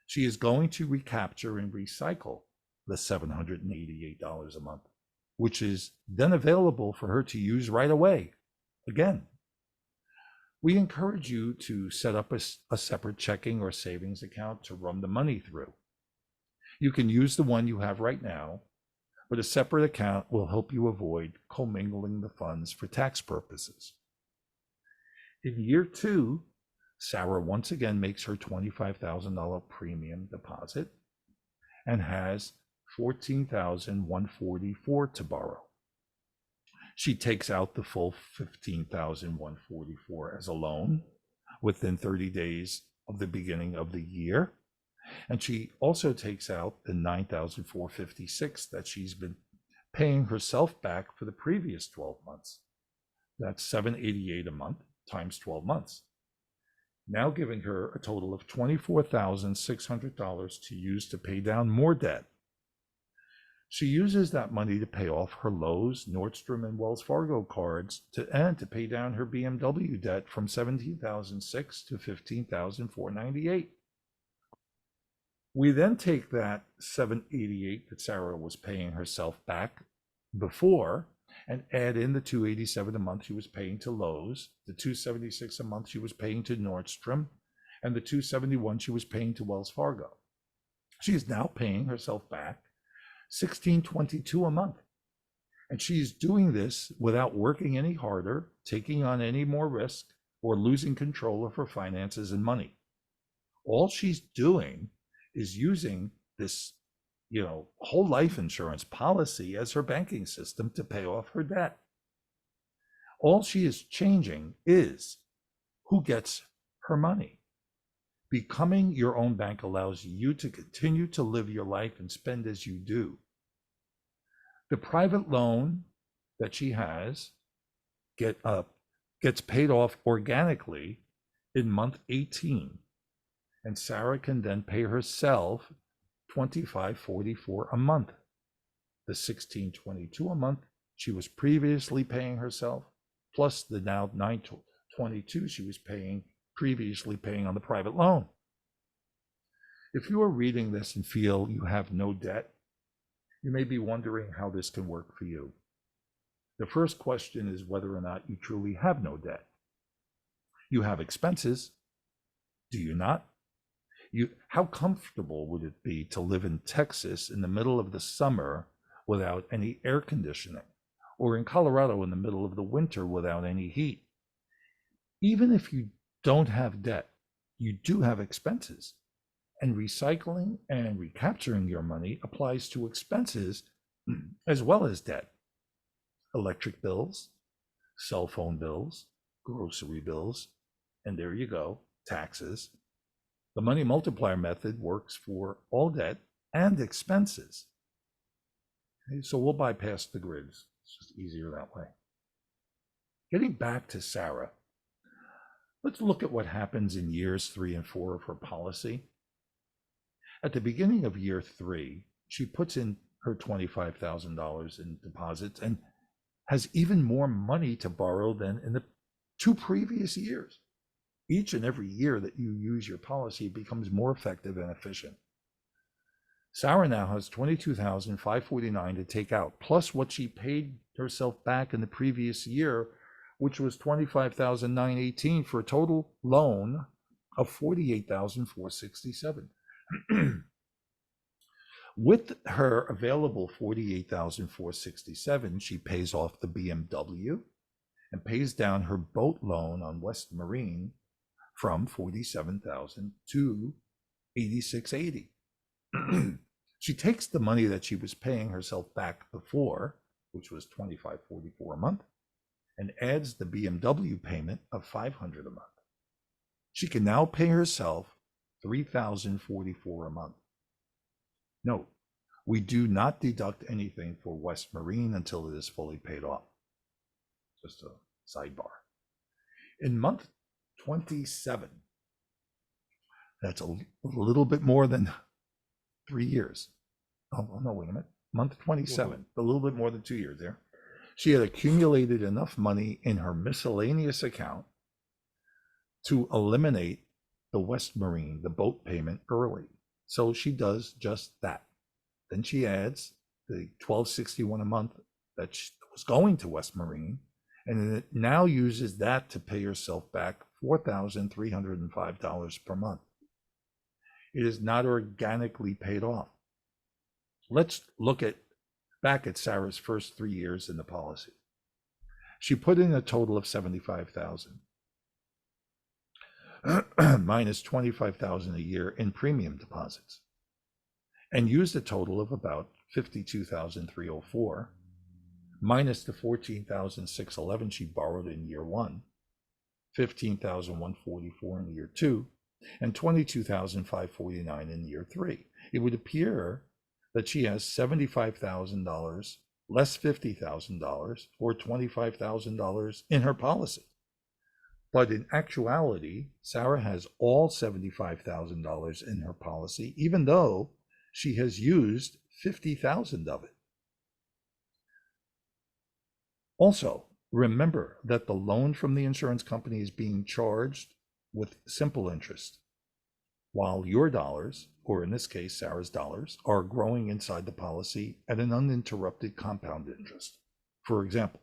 She is going to recapture and recycle the $788 a month, which is then available for her to use right away. Again, we encourage you to set up a separate checking or savings account to run the money through. You can use the one you have right now, but a separate account will help you avoid commingling the funds for tax purposes. In year 2, Sarah once again makes her $25,000 premium deposit and has $14,144 to borrow. She takes out the full $15,144 as a loan within 30 days of the beginning of the year. And she also takes out the $9,456 that she's been paying herself back for the previous 12 months. That's $788 a month times 12 months. Now giving her a total of $24,600 to use to pay down more debt. She uses that money to pay off her Lowe's, Nordstrom, and Wells Fargo cards and to pay down her BMW debt from $17,600 to $15,498. We then take that $788 that Sarah was paying herself back before and add in the $287 a month she was paying to Lowe's, the $276 a month she was paying to Nordstrom, and the $271 she was paying to Wells Fargo. She is now paying herself back $1,622 a month. And she's doing this without working any harder, taking on any more risk, or losing control of her finances and money. All she's doing is using this, whole life insurance policy as her banking system to pay off her debt. All she is changing is who gets her money. Becoming your own bank allows you to continue to live your life and spend as you do. The private loan that she has gets paid off organically in month 18, and Sarah can then pay herself $25.44 a month. The $16.22 a month she was previously paying herself, plus the now $9.22 she was previously paying on the private loan. If you are reading this and feel you have no debt, you may be wondering how this can work for you. The first question is whether or not you truly have no debt. You have expenses, do you not? How comfortable would it be to live in Texas in the middle of the summer without any air conditioning, or in Colorado in the middle of the winter without any heat? Even if you don't have debt, you do have expenses, and recycling and recapturing your money applies to expenses as well as debt. Electric bills, cell phone bills, grocery bills, and there you go, taxes. The money multiplier method works for all debt and expenses. Okay, so we'll bypass the grids. It's just easier that way. Getting back to Sarah, let's look at what happens in years 3 and 4 of her policy. At the beginning of year 3, she puts in her $25,000 in deposits and has even more money to borrow than in the 2 previous years. Each and every year that you use your policy becomes more effective and efficient. Sarah now has $22,549 to take out, plus what she paid herself back in the previous year, which was $25,918 for a total loan of $48,467. With her available $48,467, she pays off the BMW and pays down her boat loan on West Marine from $47,000 to $86.80. She takes the money that she was paying herself back before, which was $25.44 a month, and adds the BMW payment of $500 a month. She can now pay herself $3,044 a month. Note, we do not deduct anything for West Marine until it is fully paid off. Just a sidebar. In month 27, that's a little bit more than 3 years. Oh, no, wait a minute. Month 27, a little bit more than 2 years there. She had accumulated enough money in her miscellaneous account to eliminate the West Marine, the boat payment, early. So she does just that. Then she adds the $1,261 a month that was going to West Marine, and it now uses that to pay herself back $4,305 per month. It is not organically paid off. Let's look at back at Sarah's first 3 years in the policy. She put in a total of 75,000 minus 25,000 a year in premium deposits, and used a total of about 52,304 minus the 14,611 she borrowed in year 1, 15,144 in year 2, and 22,549 in year 3. It would appear that she has $75,000 less $50,000 or $25,000 in her policy. But in actuality, Sarah has all $75,000 in her policy, even though she has used 50,000 of it. Also, remember that the loan from the insurance company is being charged with simple interest, while your dollars, or in this case, Sarah's dollars, are growing inside the policy at an uninterrupted compound interest. For example,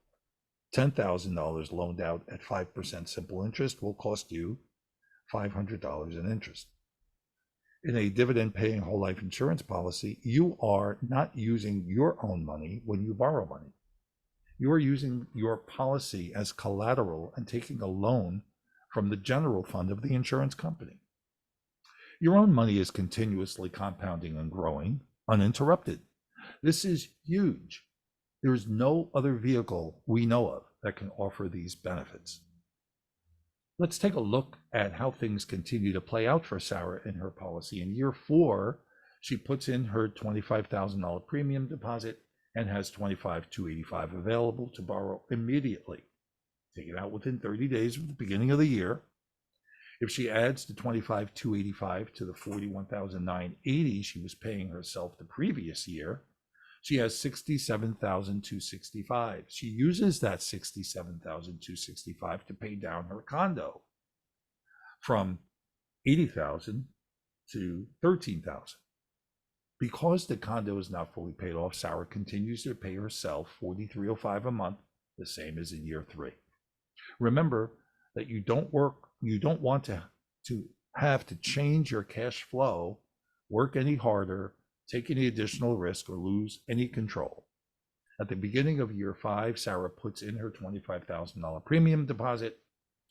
$10,000 loaned out at 5% simple interest will cost you $500 in interest. In a dividend-paying whole life insurance policy, you are not using your own money when you borrow money. You are using your policy as collateral and taking a loan from the general fund of the insurance company. Your own money is continuously compounding and growing, uninterrupted. This is huge. There is no other vehicle we know of that can offer these benefits. Let's take a look at how things continue to play out for Sarah in her policy. In year 4, she puts in her $25,000 premium deposit and has $25,285 available to borrow immediately. Take it out within 30 days of the beginning of the year. If she adds the $25,285 to the $41,980 she was paying herself the previous year, she has $67,265. She uses that $67,265 to pay down her condo from $80,000 to $13,000. Because the condo is not fully paid off, Sarah continues to pay herself $43.05 a month, the same as in year 3. Remember that you don't want to have to change your cash flow, work any harder, take any additional risk, or lose any control. At the beginning of year 5, Sarah puts in her $25,000 premium deposit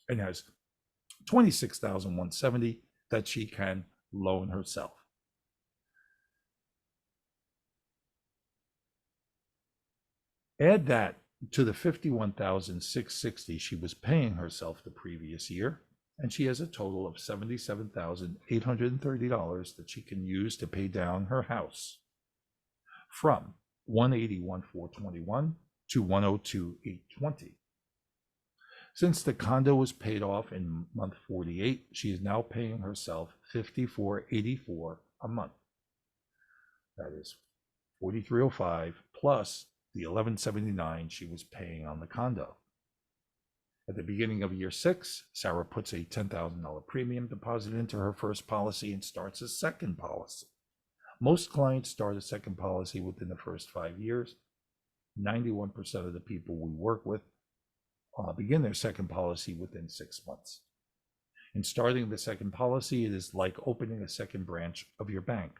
and has $26,170 that she can loan herself. Add that to the $51,660 she was paying herself the previous year, and she has a total of $77,830 that she can use to pay down her house from $181,421 to $102,820. Since the condo was paid off in month 48, she is now paying herself $54.84 a month. That is $43.05 plus the $11.79 she was paying on the condo. At the beginning of year 6, Sarah puts a $10,000 premium deposit into her first policy and starts a second policy. Most clients start a second policy within the first 5 years. 91% of the people we work with begin their second policy within 6 months. In starting the second policy, it is like opening a second branch of your bank.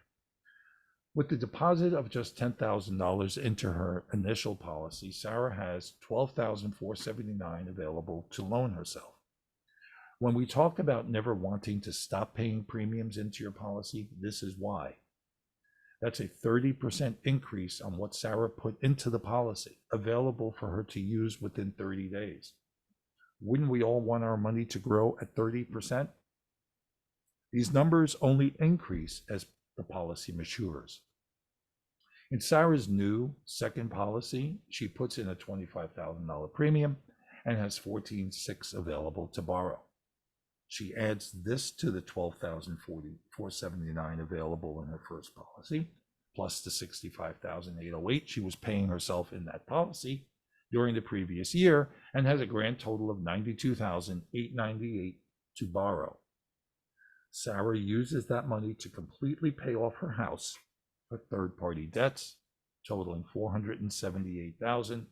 With the deposit of just $10,000 into her initial policy, Sarah has $12,479 available to loan herself. When we talk about never wanting to stop paying premiums into your policy, this is why. That's a 30% increase on what Sarah put into the policy, available for her to use within 30 days. Wouldn't we all want our money to grow at 30%? These numbers only increase as the policy matures. In Sarah's new second policy, she puts in a $25,000 premium and has $14,600 available to borrow. She adds this to the $12,479 available in her first policy, plus the $65,808 she was paying herself in that policy during the previous year, and has a grand total of $92,898 to borrow. Sarah uses that money to completely pay off her house. Her third-party debts, totaling $478,000,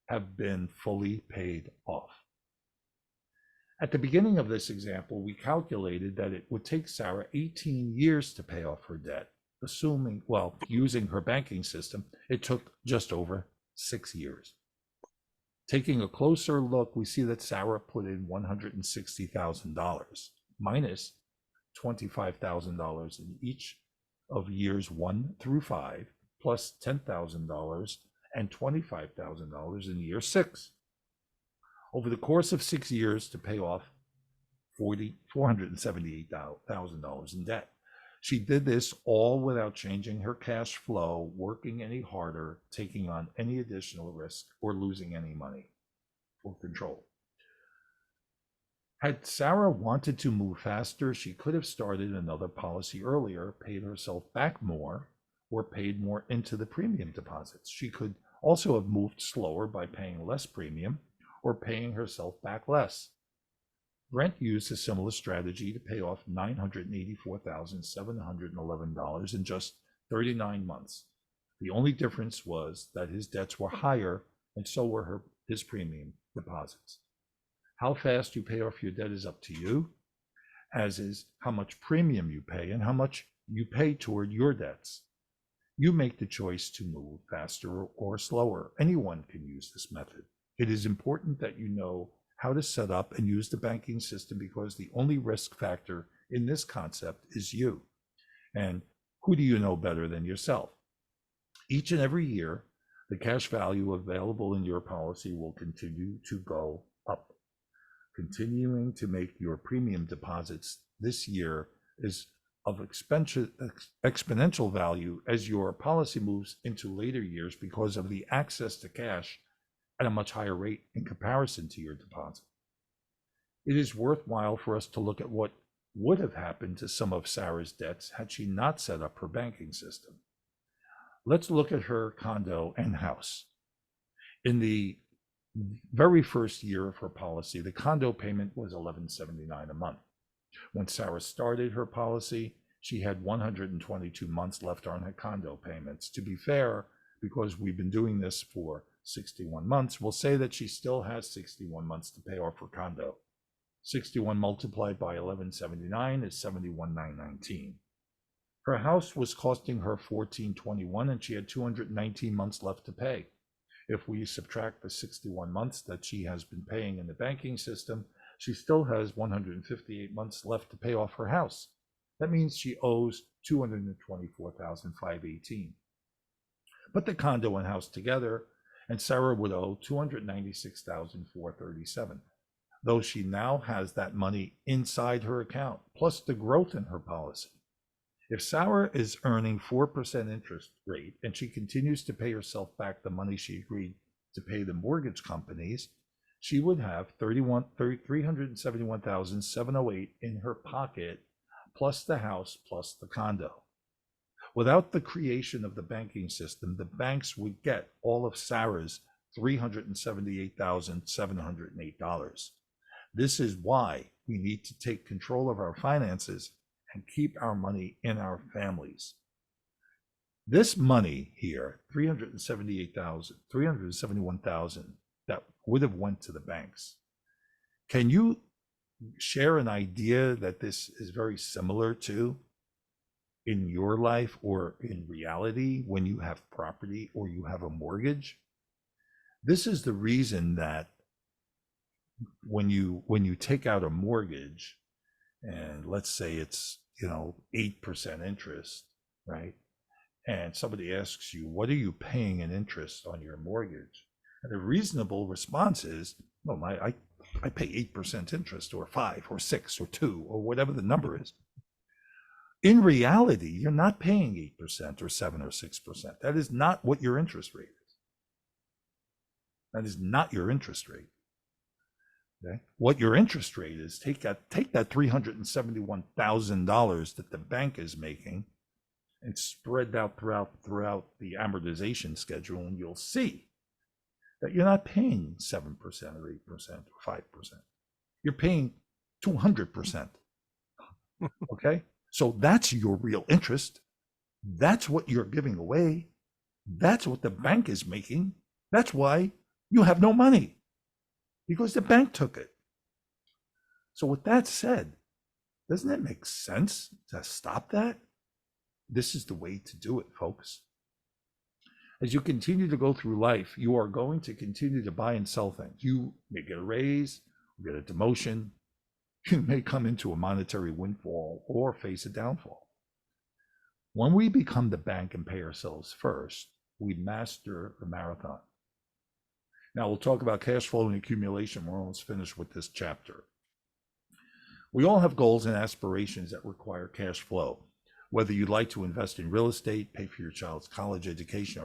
have been fully paid off. At the beginning of this example, we calculated that it would take Sarah 18 years to pay off her debt, assuming, well, using her banking system, it took just over 6 years. Taking a closer look, we see that Sarah put in $160,000 minus $25,000 in each of years 1 through 5, plus $10,000 and $25,000 in year 6. Over the course of 6 years to pay off $478,000 in debt. She did this all without changing her cash flow, working any harder, taking on any additional risk, or losing any money or control. Had Sarah wanted to move faster, she could have started another policy earlier, paid herself back more, or paid more into the premium deposits. She could also have moved slower by paying less premium or paying herself back less. Brent used a similar strategy to pay off $984,711 in just 39 months. The only difference was that his debts were higher, and so were his premium deposits. How fast you pay off your debt is up to you, as is how much premium you pay and how much you pay toward your debts. You make the choice to move faster or slower. Anyone can use this method. It is important that you know how to set up and use the banking system, because the only risk factor in this concept is you. And who do you know better than yourself? Each and every year, the cash value available in your policy will continue to go up. Continuing to make your premium deposits this year is of exponential value as your policy moves into later years because of the access to cash at a much higher rate in comparison to your deposit. It is worthwhile for us to look at what would have happened to some of Sarah's debts had she not set up her banking system. Let's look at her condo and house. In the very first year of her policy, the condo payment was $11.79 a month. When Sarah started her policy, she had 122 months left on her condo payments. To be fair, because we've been doing this for 61 months, we'll say that she still has 61 months to pay off her condo. 61 multiplied by 1179 is 71,919. Her house was costing her $1421, and she had 219 months left to pay. If we subtract the 61 months that she has been paying in the banking system, she still has 158 months left to pay off her house. That means she owes $224,518. Put the condo and house together, and Sarah would owe $296,437, though she now has that money inside her account, plus the growth in her policy. If Sarah is earning 4% interest rate and she continues to pay herself back the money she agreed to pay the mortgage companies, she would have $371,708 in her pocket, plus the house, plus the condo. Without the creation of the banking system, the banks would get all of Sarah's $378,708. This is why we need to take control of our finances and keep our money in our families. This money here, $371,000 that would have went to the banks. Can you share an idea that this is very similar to in your life or in reality when you have property or you have a mortgage? This is the reason that when you take out a mortgage, and let's say it's 8% interest, right? And somebody asks you, what are you paying in interest on your mortgage? And a reasonable response is, well, I pay 8% interest, or 5 or 6 or 2 or whatever the number is. In reality, you're not paying 8% or 7 or 6%. That is not what your interest rate is. That is not your interest rate. Okay? What your interest rate is, take that $371,000 that the bank is making and spread out throughout the amortization schedule, and you'll see that you're not paying 7% or 8% or 5%. You're paying 200%. Okay? So that's your real interest. That's what you're giving away. That's what the bank is making. That's why you have no money, because the bank took it. So with that said, doesn't it make sense to stop that? This is the way to do it, folks. As you continue to go through life, you are going to continue to buy and sell things. You may get a raise, get a demotion, you may come into a monetary windfall or face a downfall. When we become the bank and pay ourselves first, we master the marathon. Now we'll talk about cash flow and accumulation. We're almost finished with this chapter. We all have goals and aspirations that require cash flow. Whether you'd like to invest in real estate, pay for your child's college education,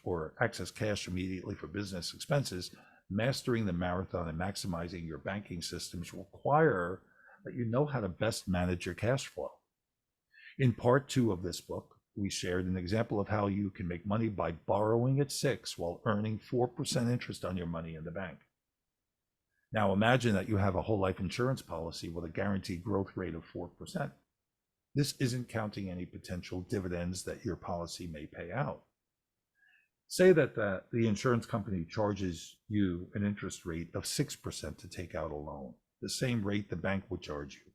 or access cash immediately for business expenses, mastering the marathon and maximizing your banking systems require that you know how to best manage your cash flow. In part 2 of this book, we shared an example of how you can make money by borrowing at 6 while earning 4% interest on your money in the bank. Now imagine that you have a whole life insurance policy with a guaranteed growth rate of 4%. This isn't counting any potential dividends that your policy may pay out. Say that the insurance company charges you an interest rate of 6% to take out a loan, the same rate the bank would charge you.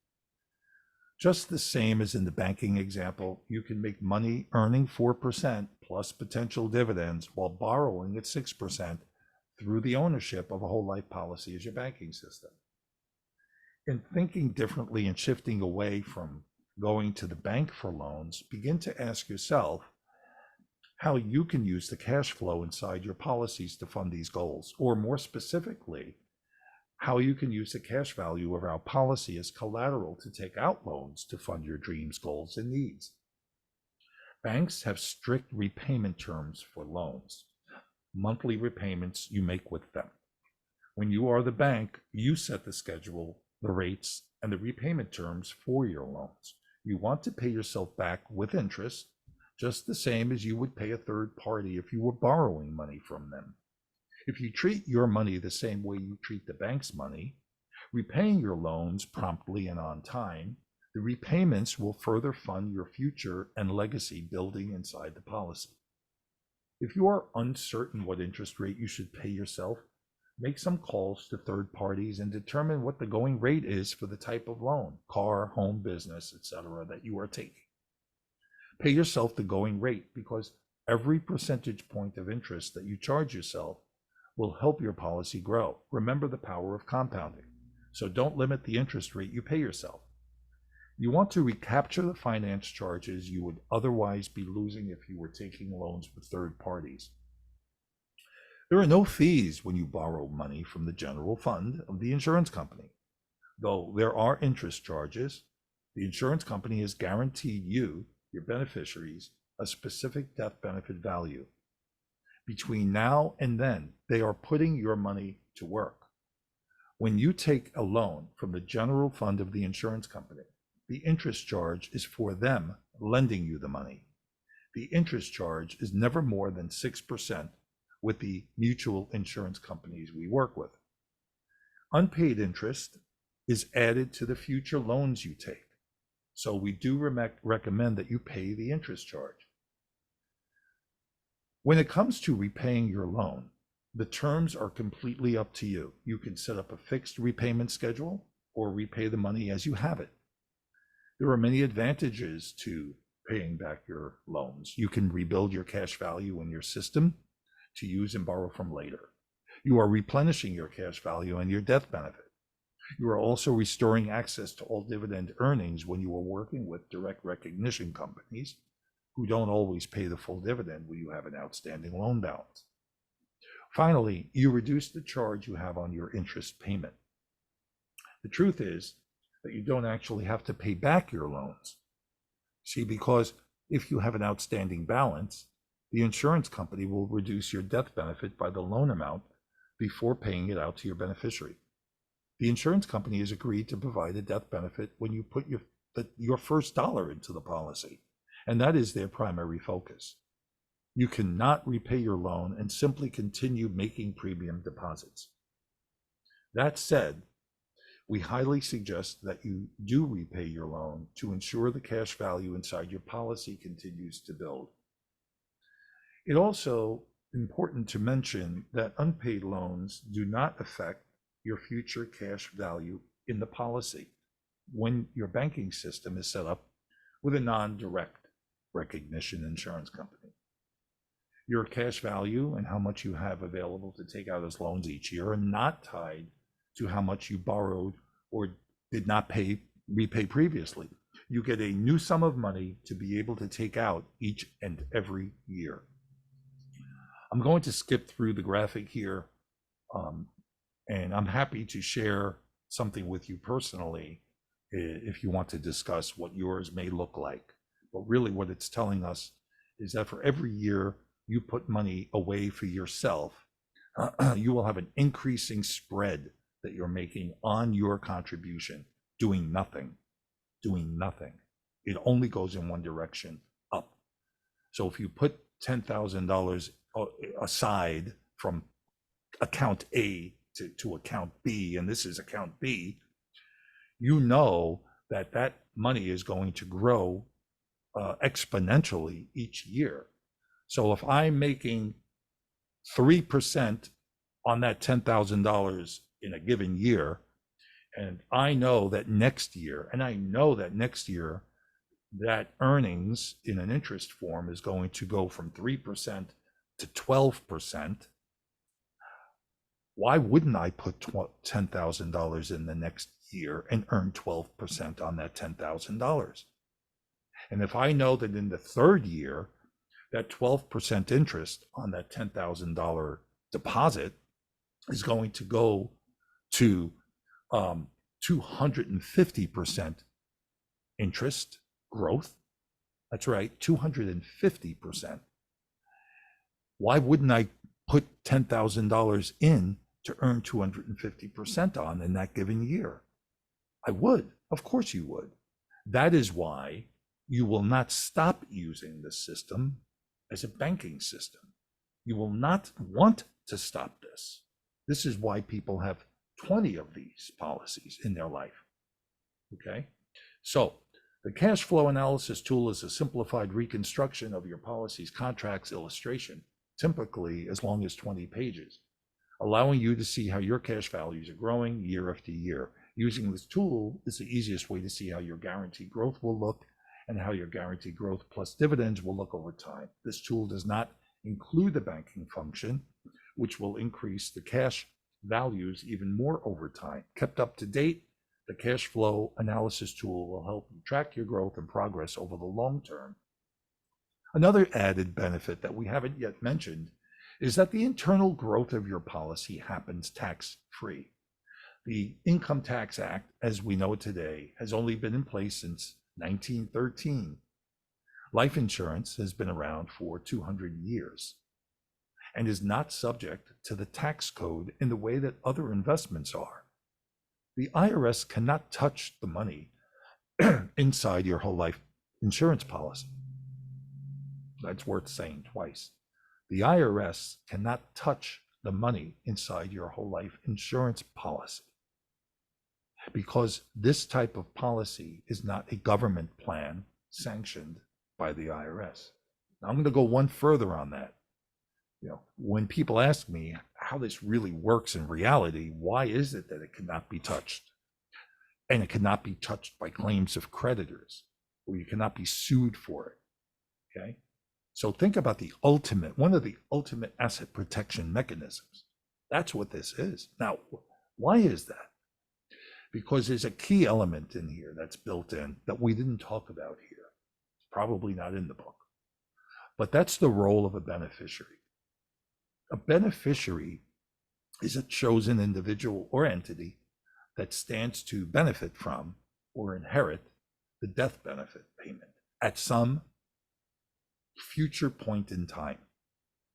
Just the same as in the banking example, you can make money earning 4% plus potential dividends while borrowing at 6% through the ownership of a whole life policy as your banking system. In thinking differently and shifting away from going to the bank for loans, begin to ask yourself how you can use the cash flow inside your policies to fund these goals, or more specifically, how you can use the cash value of our policy as collateral to take out loans to fund your dreams, goals, and needs. Banks have strict repayment terms for loans, monthly repayments you make with them. When you are the bank, you set the schedule, the rates, and the repayment terms for your loans. You want to pay yourself back with interest, just the same as you would pay a third party if you were borrowing money from them. If you treat your money the same way you treat the bank's money, repaying your loans promptly and on time, the repayments will further fund your future and legacy building inside the policy. If you are uncertain what interest rate you should pay yourself, make some calls to third parties and determine what the going rate is for the type of loan, car, home, business, etc., that you are taking. Pay yourself the going rate because every percentage point of interest that you charge yourself will help your policy grow. Remember the power of compounding. So don't limit the interest rate you pay yourself. You want to recapture the finance charges you would otherwise be losing if you were taking loans with third parties. There are no fees when you borrow money from the general fund of the insurance company. Though there are interest charges, the insurance company has guaranteed you, your beneficiaries, a specific death benefit value. Between now and then, they are putting your money to work. When you take a loan from the general fund of the insurance company, the interest charge is for them lending you the money. The interest charge is never more than 6% with the mutual insurance companies we work with. Unpaid interest is added to the future loans you take. So we do recommend that you pay the interest charge. When it comes to repaying your loan, the terms are completely up to you. You can set up a fixed repayment schedule or repay the money as you have it. There are many advantages to paying back your loans. You can rebuild your cash value in your system to use and borrow from later. You are replenishing your cash value and your death benefit. You are also restoring access to all dividend earnings when you are working with direct recognition companies who don't always pay the full dividend when you have an outstanding loan balance. Finally, you reduce the charge you have on your interest payment. The truth is that you don't actually have to pay back your loans. See, because if you have an outstanding balance, the insurance company will reduce your death benefit by the loan amount before paying it out to your beneficiary. The insurance company has agreed to provide a death benefit when you put your first dollar into the policy, and that is their primary focus. You cannot repay your loan and simply continue making premium deposits. That said, we highly suggest that you do repay your loan to ensure the cash value inside your policy continues to build. It also important to mention that unpaid loans do not affect your future cash value in the policy when your banking system is set up with a non-direct recognition insurance company. Your cash value and how much you have available to take out as loans each year are not tied to how much you borrowed or did not repay previously. You get a new sum of money to be able to take out each and every year. I'm going to skip through the graphic here, and I'm happy to share something with you personally if you want to discuss what yours may look like. But really what it's telling us is that for every year you put money away for yourself, you will have an increasing spread that you're making on your contribution, doing nothing. It only goes in one direction, up. So if you put $10,000 aside from account A to account B, and this is account B, you know that that money is going to grow exponentially each year. So if I'm making 3% on that $10,000 in a given year, and I know that next year, that earnings in an interest form is going to go from 3% to 12%, why wouldn't I put $10,000 in the next year and earn 12% on that $10,000? And if I know that in the third year, that 12% interest on that $10,000 deposit is going to go to 250% interest growth. That's right, 250%. Why wouldn't I put $10,000 in to earn 250% on in that given year? I would. Of course you would. That is why you will not stop using the system as a banking system. You will not want to stop this. This is why people have 20 of these policies in their life. Okay? So the cash flow analysis tool is a simplified reconstruction of your policy's contracts illustration, typically as long as 20 pages, allowing you to see how your cash values are growing year after year. Using this tool is the easiest way to see how your guaranteed growth will look and how your guaranteed growth plus dividends will look over time. This tool does not include the banking function, which will increase the cash values even more over time. Kept up to date, the cash flow analysis tool will help you track your growth and progress over the long term. Another added benefit that we haven't yet mentioned is that the internal growth of your policy happens tax-free. The Income Tax Act, as we know it today, has only been in place since 1913. Life insurance has been around for 200 years and is not subject to the tax code in the way that other investments are. The IRS cannot touch the money inside your whole life insurance policy. That's worth saying twice. The IRS cannot touch the money inside your whole life insurance policy because this type of policy is not a government plan sanctioned by the IRS. Now, I'm going to go one further on that. When people ask me how this really works in reality, why is it that it cannot be touched? And it cannot be touched by claims of creditors, or you cannot be sued for it. Okay? So think about one of the ultimate asset protection mechanisms. That's what this is. Now, why is that? Because there's a key element in here that's built in that we didn't talk about here. It's probably not in the book. But that's the role of a beneficiary. A beneficiary is a chosen individual or entity that stands to benefit from or inherit the death benefit payment at some future point in time,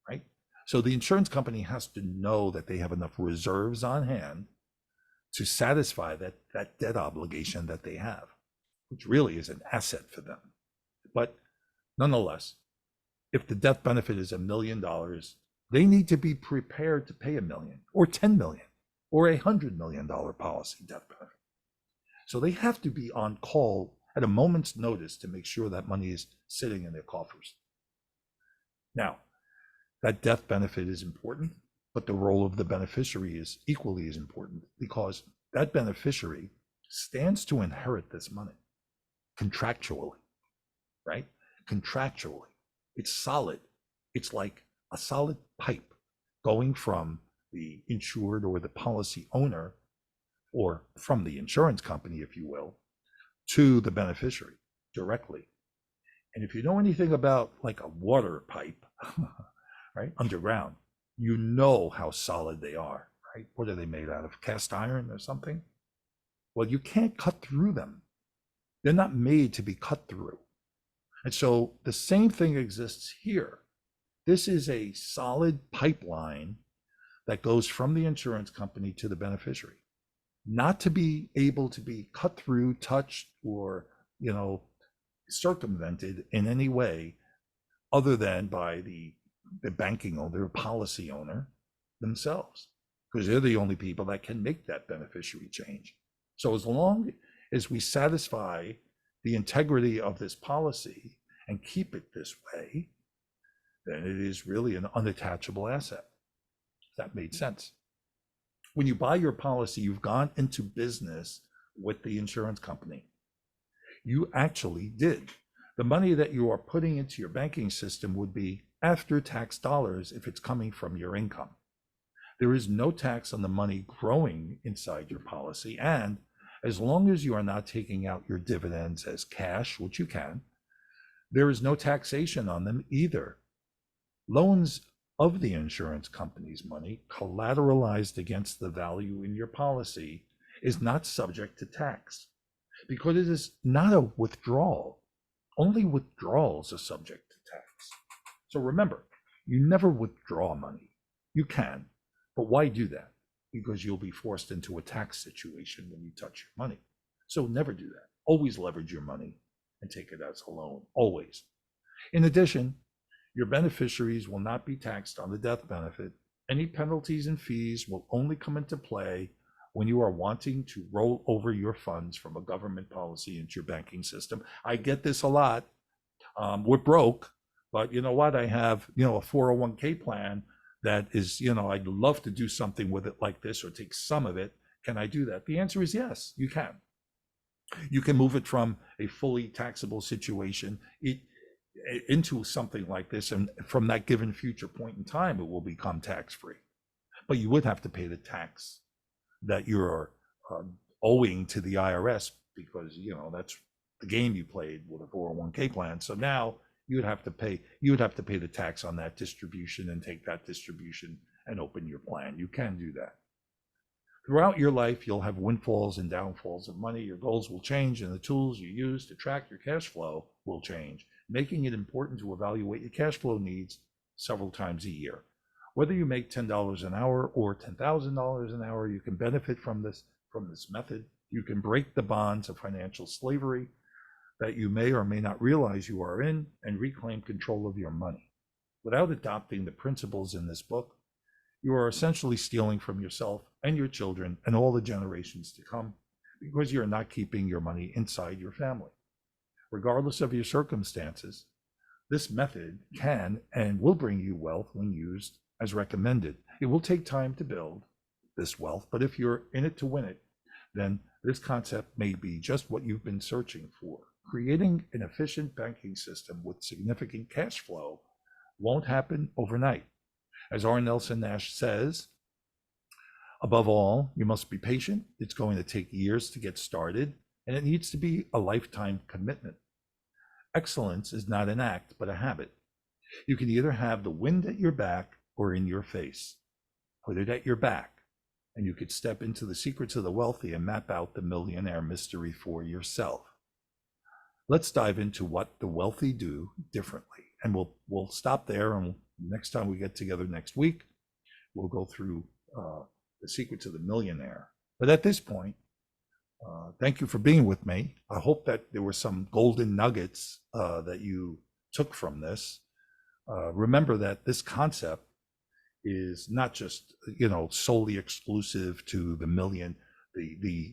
right? So the insurance company has to know that they have enough reserves on hand to satisfy that debt obligation that they have, which really is an asset for them. But nonetheless, if the death benefit is $1 million, they need to be prepared to pay $1 million or $10 million or $100 million policy death benefit. So they have to be on call at a moment's notice to make sure that money is sitting in their coffers. Now, that death benefit is important, but the role of the beneficiary is equally as important because that beneficiary stands to inherit this money contractually, right? contractually. It's solid. It's like a solid pipe going from the insured or the policy owner, or from the insurance company, if you will, to the beneficiary directly. And if you know anything about like a water pipe, right, underground, you know how solid they are, right? What are they made out of? Cast iron or something? Well, you can't cut through them. They're not made to be cut through. And so the same thing exists here. This is a solid pipeline that goes from the insurance company to the beneficiary, not to be able to be cut through, touched, or, circumvented in any way other than by the banking owner, policy owner themselves, because they're the only people that can make that beneficiary change. So as long as we satisfy the integrity of this policy and keep it this way, then it is really an unattachable asset. That made sense. When you buy your policy, you've gone into business with the insurance company. You actually did. The money that you are putting into your banking system would be after tax dollars if it's coming from your income. There is no tax on the money growing inside your policy. And as long as you are not taking out your dividends as cash, which you can, there is no taxation on them either. Loans of the insurance company's money collateralized against the value in your policy is not subject to tax because it is not a withdrawal. Only withdrawals are subject to tax. So remember, you never withdraw money. You can, but why do that? Because you'll be forced into a tax situation when you touch your money. So never do that. Always leverage your money and take it as a loan, always. In addition, your beneficiaries will not be taxed on the death benefit. Any penalties and fees will only come into play when you are wanting to roll over your funds from a government policy into your banking system. I get this a lot. We're broke, but you know what? I have, a 401k plan that is, I'd love to do something with it like this or take some of it. Can I do that? The answer is yes, you can. You can move it from a fully taxable situation into something like this, and from that given future point in time, it will become tax-free. But you would have to pay the tax that you're owing to the IRS because, that's the game you played with a 401k plan. So now you would have to pay the tax on that distribution and take that distribution and open your plan. You can do that. Throughout your life, you'll have windfalls and downfalls of money. Your goals will change, and the tools you use to track your cash flow will change, making it important to evaluate your cash flow needs several times a year. Whether you make $10 an hour or $10,000 an hour, you can benefit from this method. You can break the bonds of financial slavery that you may or may not realize you are in and reclaim control of your money. Without adopting the principles in this book, you are essentially stealing from yourself and your children and all the generations to come because you are not keeping your money inside your family. Regardless of your circumstances, this method can and will bring you wealth when used as recommended. It will take time to build this wealth, but if you're in it to win it, then this concept may be just what you've been searching for. Creating an efficient banking system with significant cash flow won't happen overnight. As R. Nelson Nash says, above all, you must be patient. It's going to take years to get started, and it needs to be a lifetime commitment. Excellence is not an act, but a habit. You can either have the wind at your back or in your face. Put it at your back, and you could step into the secrets of the wealthy and map out the millionaire mystery for yourself. Let's dive into what the wealthy do differently, and we'll stop there. And next time we get together next week, we'll go through the secrets of the millionaire. But at this point, thank you for being with me. I hope that there were some golden nuggets that you took from this. Remember that this concept is not just solely exclusive to the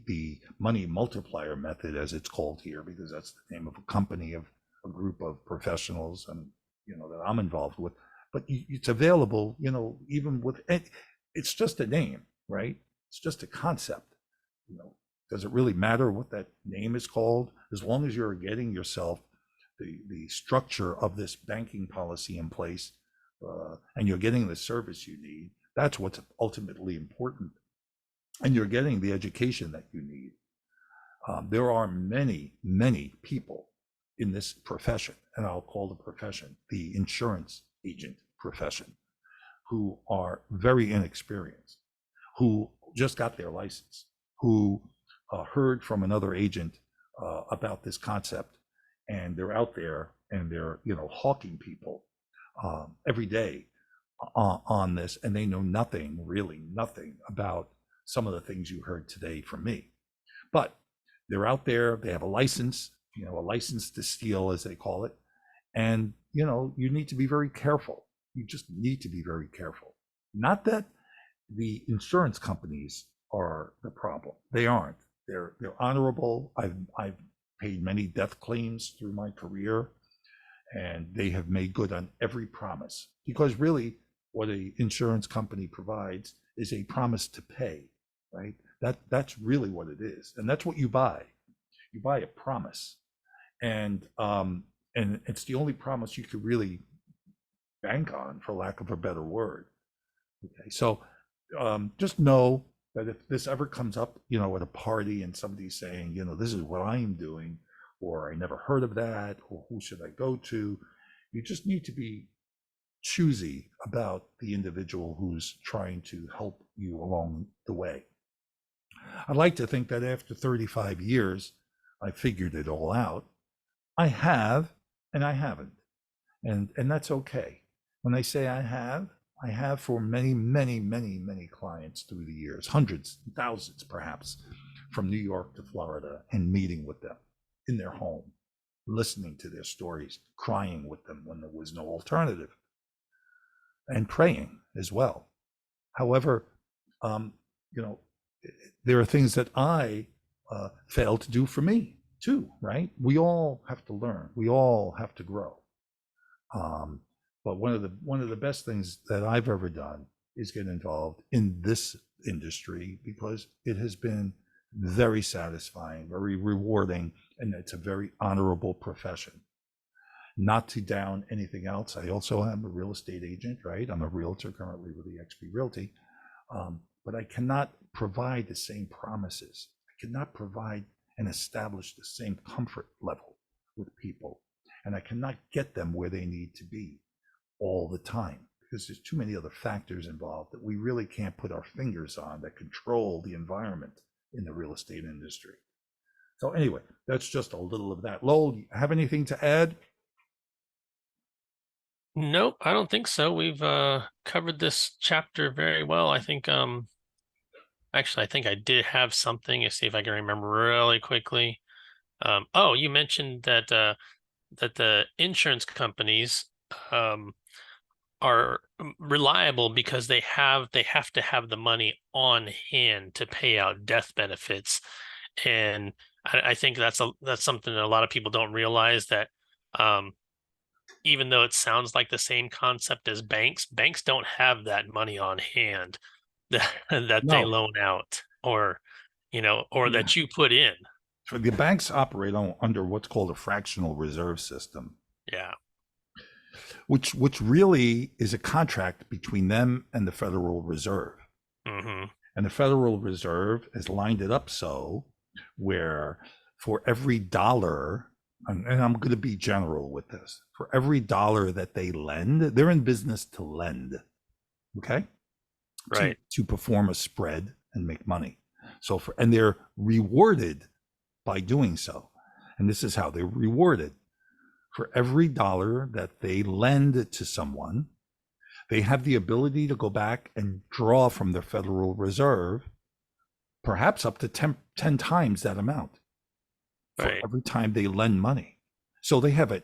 the money multiplier method, as it's called here, because that's the name of a company, of a group of professionals, and that I'm involved with. But it's available, even with it. It's just a name, right? It's just a concept. Does it really matter what that name is called? As long as you're getting yourself the structure of this banking policy in place, and you're getting the service you need, that's what's ultimately important. And you're getting the education that you need. There are many, many people in this profession, and I'll call the profession the insurance agent profession, who are very inexperienced, who just got their license, who heard from another agent about this concept, and they're out there and they're hawking people every day on this, and they know nothing, really nothing about some of the things you heard today from me. But they're out there, they have a license, a license to steal, as they call it. And, you need to be very careful. You just need to be very careful. Not that the insurance companies are the problem. They aren't. They're honorable. I've paid many death claims through my career, and they have made good on every promise. Because really, what an insurance company provides is a promise to pay, right? That's really what it is, and that's what you buy. You buy a promise, and it's the only promise you could really bank on, for lack of a better word. Okay, so just know that if this ever comes up, at a party and somebody's saying, this is what I'm doing, or I never heard of that, or who should I go to, you just need to be choosy about the individual who's trying to help you along the way. I'd like to think that after 35 years, I figured it all out. I have, and I haven't. And that's okay. When I say I have for many, many, many, many clients through the years, hundreds, thousands perhaps, from New York to Florida, and meeting with them in their home, listening to their stories, crying with them when there was no alternative, and praying as well. However, there are things that I failed to do for me too, right? We all have to learn. We all have to grow. But one of the best things that I've ever done is get involved in this industry, because it has been very satisfying, very rewarding, and it's a very honorable profession. Not to down anything else, I also am a real estate agent, right? I'm a realtor currently with eXp Realty, but I cannot provide the same promises. I cannot provide and establish the same comfort level with people, and I cannot get them where they need to be all the time, because there's too many other factors involved that we really can't put our fingers on that control the environment in the real estate industry. So anyway, that's just a little of that. Lowell, do you have anything to add? Nope, I don't think so. We've covered this chapter very well. I think actually I think I did have something. Let's see if I can remember really quickly. Oh, you mentioned that that the insurance companies are reliable because they have to have the money on hand to pay out death benefits. And I think that's something that a lot of people don't realize, that even though it sounds like the same concept as banks don't have that money on hand that they No. loan out, or or Yeah. that you put in. So the banks operate under what's called a fractional reserve system, Yeah. which really is a contract between them and the Federal Reserve. Mm-hmm. And the Federal Reserve has lined it up so where for every dollar, and I'm going to be general with this, for every dollar that they lend, they're in business to lend, okay? Right. To perform a spread and make money. So and they're rewarded by doing so. And this is how they're rewarded. For every dollar that they lend to someone, they have the ability to go back and draw from the Federal Reserve, perhaps up to 10 times that amount for Right. every time they lend money. So they have a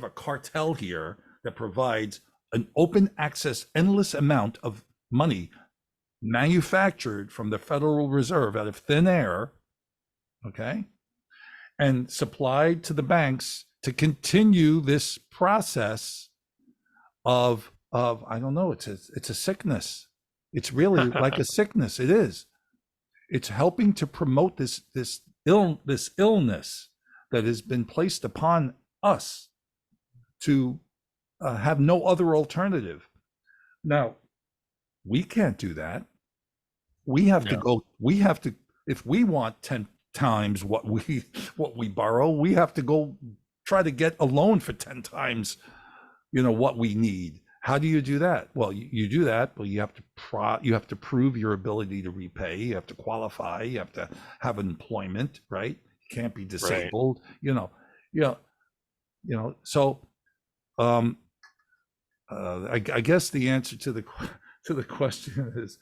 cartel here that provides an open access, endless amount of money manufactured from the Federal Reserve out of thin air, okay, and supplied to the banks to continue this process of I don't know, it's a sickness. It's really like a sickness. It is. It's helping to promote this illness that has been placed upon us to have no other alternative. Now, we can't do that. We have to No. go, if we want 10 times what we borrow, we have to go try to get a loan for 10 times, what we need. How do you do that? Well, you do that, but you have to prove your ability to repay. You have to qualify. You have to have employment, right? You can't be disabled, So, I guess the answer to the question is,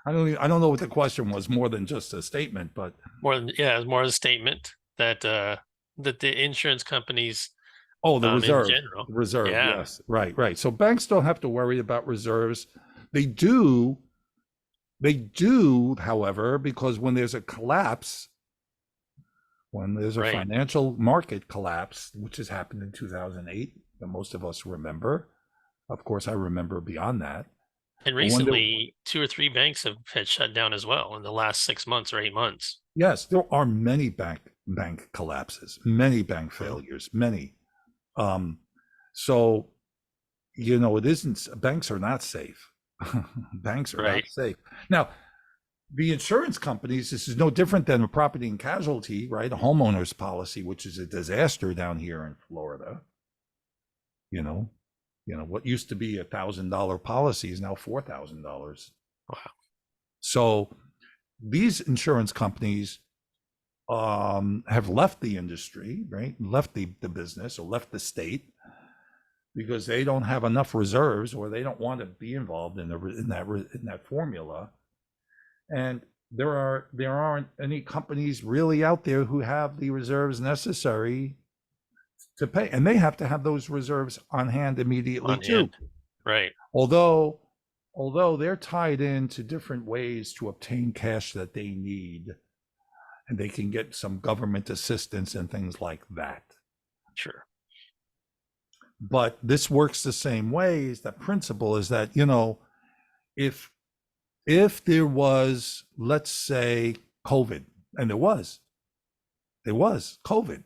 I don't know what the question was, more than just a statement, but It's more of a statement that the insurance companies the in reserve, general. Yeah, yes, right. So banks don't have to worry about reserves. They do, however, because when there's a collapse, when there's a right. financial market collapse, which has happened in 2008, that most of us remember. Of course, I remember beyond that. And recently, 2 or 3 banks had shut down as well in the last 6 months or 8 months. Yes, there are many bank collapses, many bank failures, many. So, it isn't, banks are not safe. Banks are not Right. safe. Now, the insurance companies, this is no different than a property and casualty, right? A homeowner's policy, which is a disaster down here in Florida. What used to be $1,000 policy is now $4,000. Wow. So these insurance companies have left the industry, right? Left the business, or left the state, because they don't have enough reserves, or they don't want to be involved in that formula. And there aren't any companies really out there who have the reserves necessary to pay, and they have to have those reserves on hand immediately too. Right. Although they're tied into different ways to obtain cash that they need, and they can get some government assistance and things like that. Sure. But this works the same way. Is that principle is that, if there was, let's say, COVID, and there was COVID,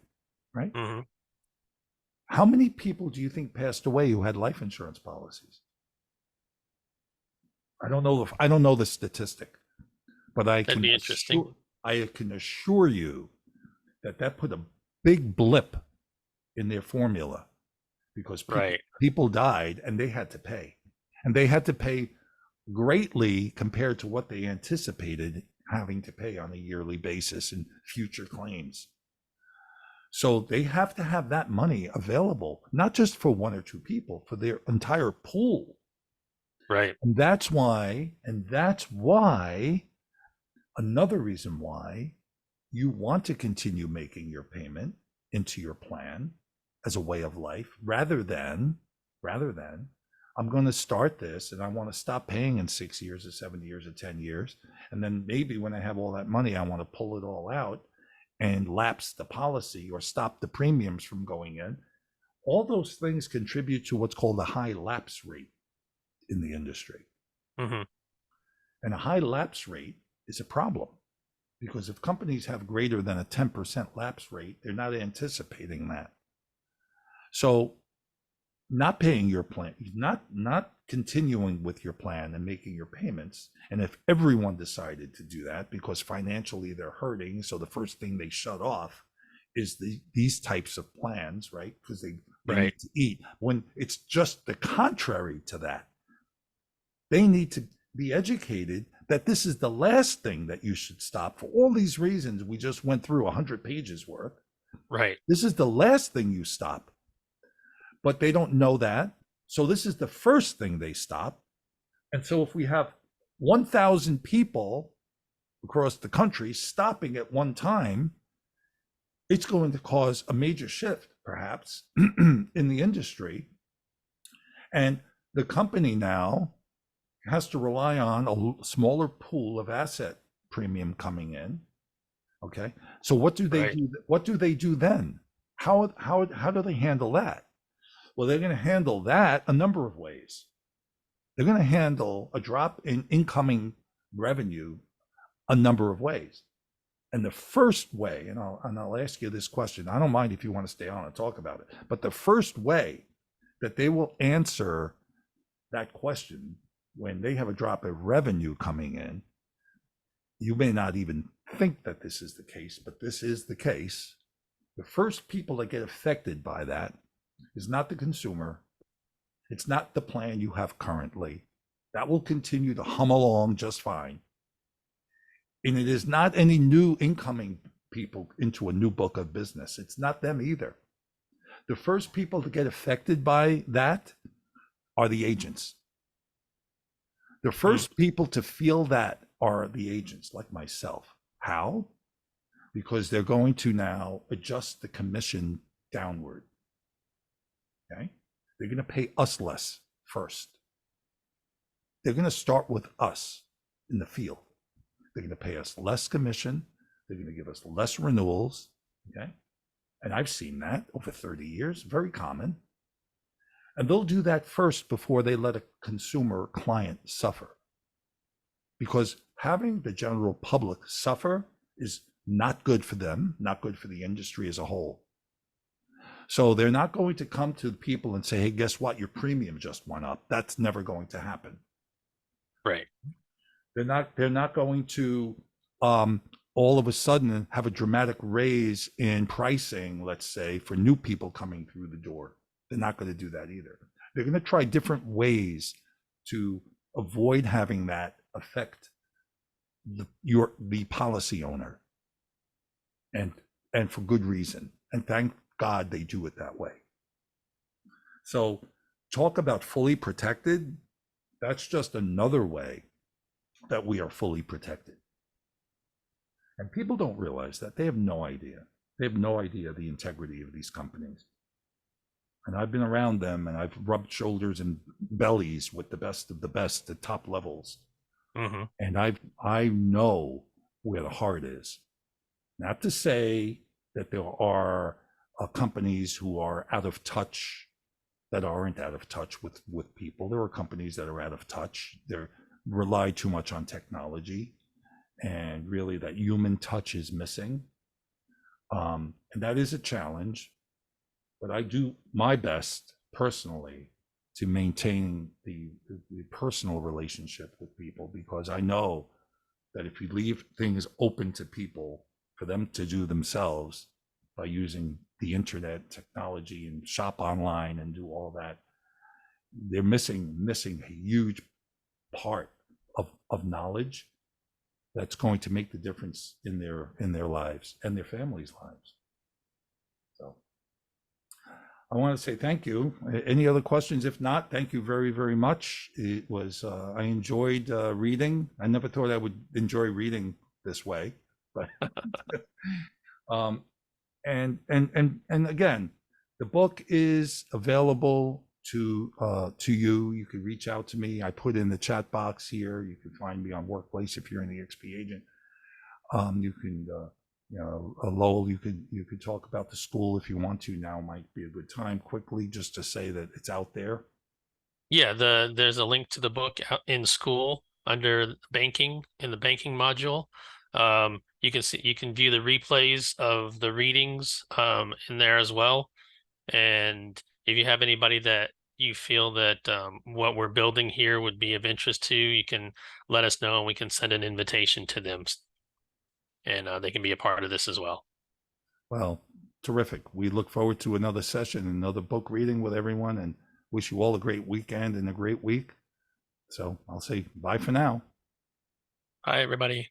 right? Mm-hmm. How many people do you think passed away who had life insurance policies? I don't know the statistic, but That'd be interesting. I can assure you that put a big blip in their formula, because people died and they had to pay, and they had to pay greatly compared to what they anticipated having to pay on a yearly basis in future claims. So they have to have that money available, not just for 1 or 2 people, for their entire pool. Right. And that's why, another reason why you want to continue making your payment into your plan as a way of life, rather than I'm going to start this and I want to stop paying in 6 years or 7 years or 10 years. And then maybe when I have all that money, I want to pull it all out and lapse the policy or stop the premiums from going in. All those things contribute to what's called a high lapse rate in the industry. Mm-hmm. And a high lapse rate is a problem, because if companies have greater than a 10% lapse rate, they're not anticipating that. So not paying your plan, not continuing with your plan and making your payments. And if everyone decided to do that, because financially they're hurting, so the first thing they shut off is these types of plans, right? Because they need to eat. When it's just the contrary to that, they need to be educated that this is the last thing that you should stop, for all these reasons we just went through 100 pages worth. Right. This is the last thing you stop. But they don't know that. So this is the first thing they stop. And so if we have 1,000 people across the country stopping at one time, it's going to cause a major shift, perhaps, in the industry. And the company now has to rely on a smaller pool of asset premium coming in. Okay. So what do they do? What do they do then? How do they handle that? Well, they're going to handle that a number of ways. They're going to handle a drop in incoming revenue a number of ways. And the first way, and I'll ask you this question. I don't mind if you want to stay on and talk about it, but the first way that they will answer that question when they have a drop of revenue coming in, you may not even think that this is the case, but this is the case. The first people that get affected by that is not the consumer. It's not the plan you have currently. That will continue to hum along just fine. And it is not any new incoming people into a new book of business. It's not them either. The first people to get affected by that are the agents. The first people to feel that are the agents like myself. How? Because they're going to now adjust the commission downward. Okay? They're going to pay us less first. They're going to start with us in the field. They're going to pay us less commission. They're going to give us less renewals. Okay? And I've seen that over 30 years, very common. And they'll do that first before they let a consumer client suffer. Because having the general public suffer is not good for them, not good for the industry as a whole. So they're not going to come to people and say, hey, guess what? Your premium just went up. That's never going to happen. Right. They're not going to all of a sudden have a dramatic raise in pricing, let's say, for new people coming through the door. They're not going to do that either. They're going to try different ways to avoid having that affect the policy owner, and for good reason. And thank God they do it that way. So talk about fully protected. That's just another way that we are fully protected. And people don't realize that. They have no idea. They have no idea the integrity of these companies. And I've been around them, and I've rubbed shoulders and bellies with the best of the best at top levels. Mm-hmm. And I know where the heart is. Not to say that there are companies who are out of touch, that aren't out of touch with people. There are companies that are out of touch. They rely too much on technology, and really that human touch is missing. And that is a challenge. But I do my best personally to maintain the personal relationship with people, because I know that if you leave things open to people for them to do themselves by using the internet technology and shop online and do all that, they're missing a huge part of knowledge that's going to make the difference in their lives and their families' lives. So I want to say thank you. Any other questions? If not, thank you very, very much. It was, I enjoyed reading. I never thought I would enjoy reading this way, but, and again, the book is available to you. You can reach out to me. I put in the chat box here. You can find me on Workplace if you're an EXP agent. You can, Lowell, you could talk about the school if you want to. Now might be a good time quickly just to say that it's out there. Yeah, there's a link to the book out in school under banking, in the banking module. You can view the replays of the readings in there as well. And if you have anybody that you feel that what we're building here would be of interest to, you can let us know and we can send an invitation to them, and they can be a part of this as well. Well, terrific. We look forward to another session, another book reading with everyone, and wish you all a great weekend and a great week. So I'll say bye for now. Bye, everybody.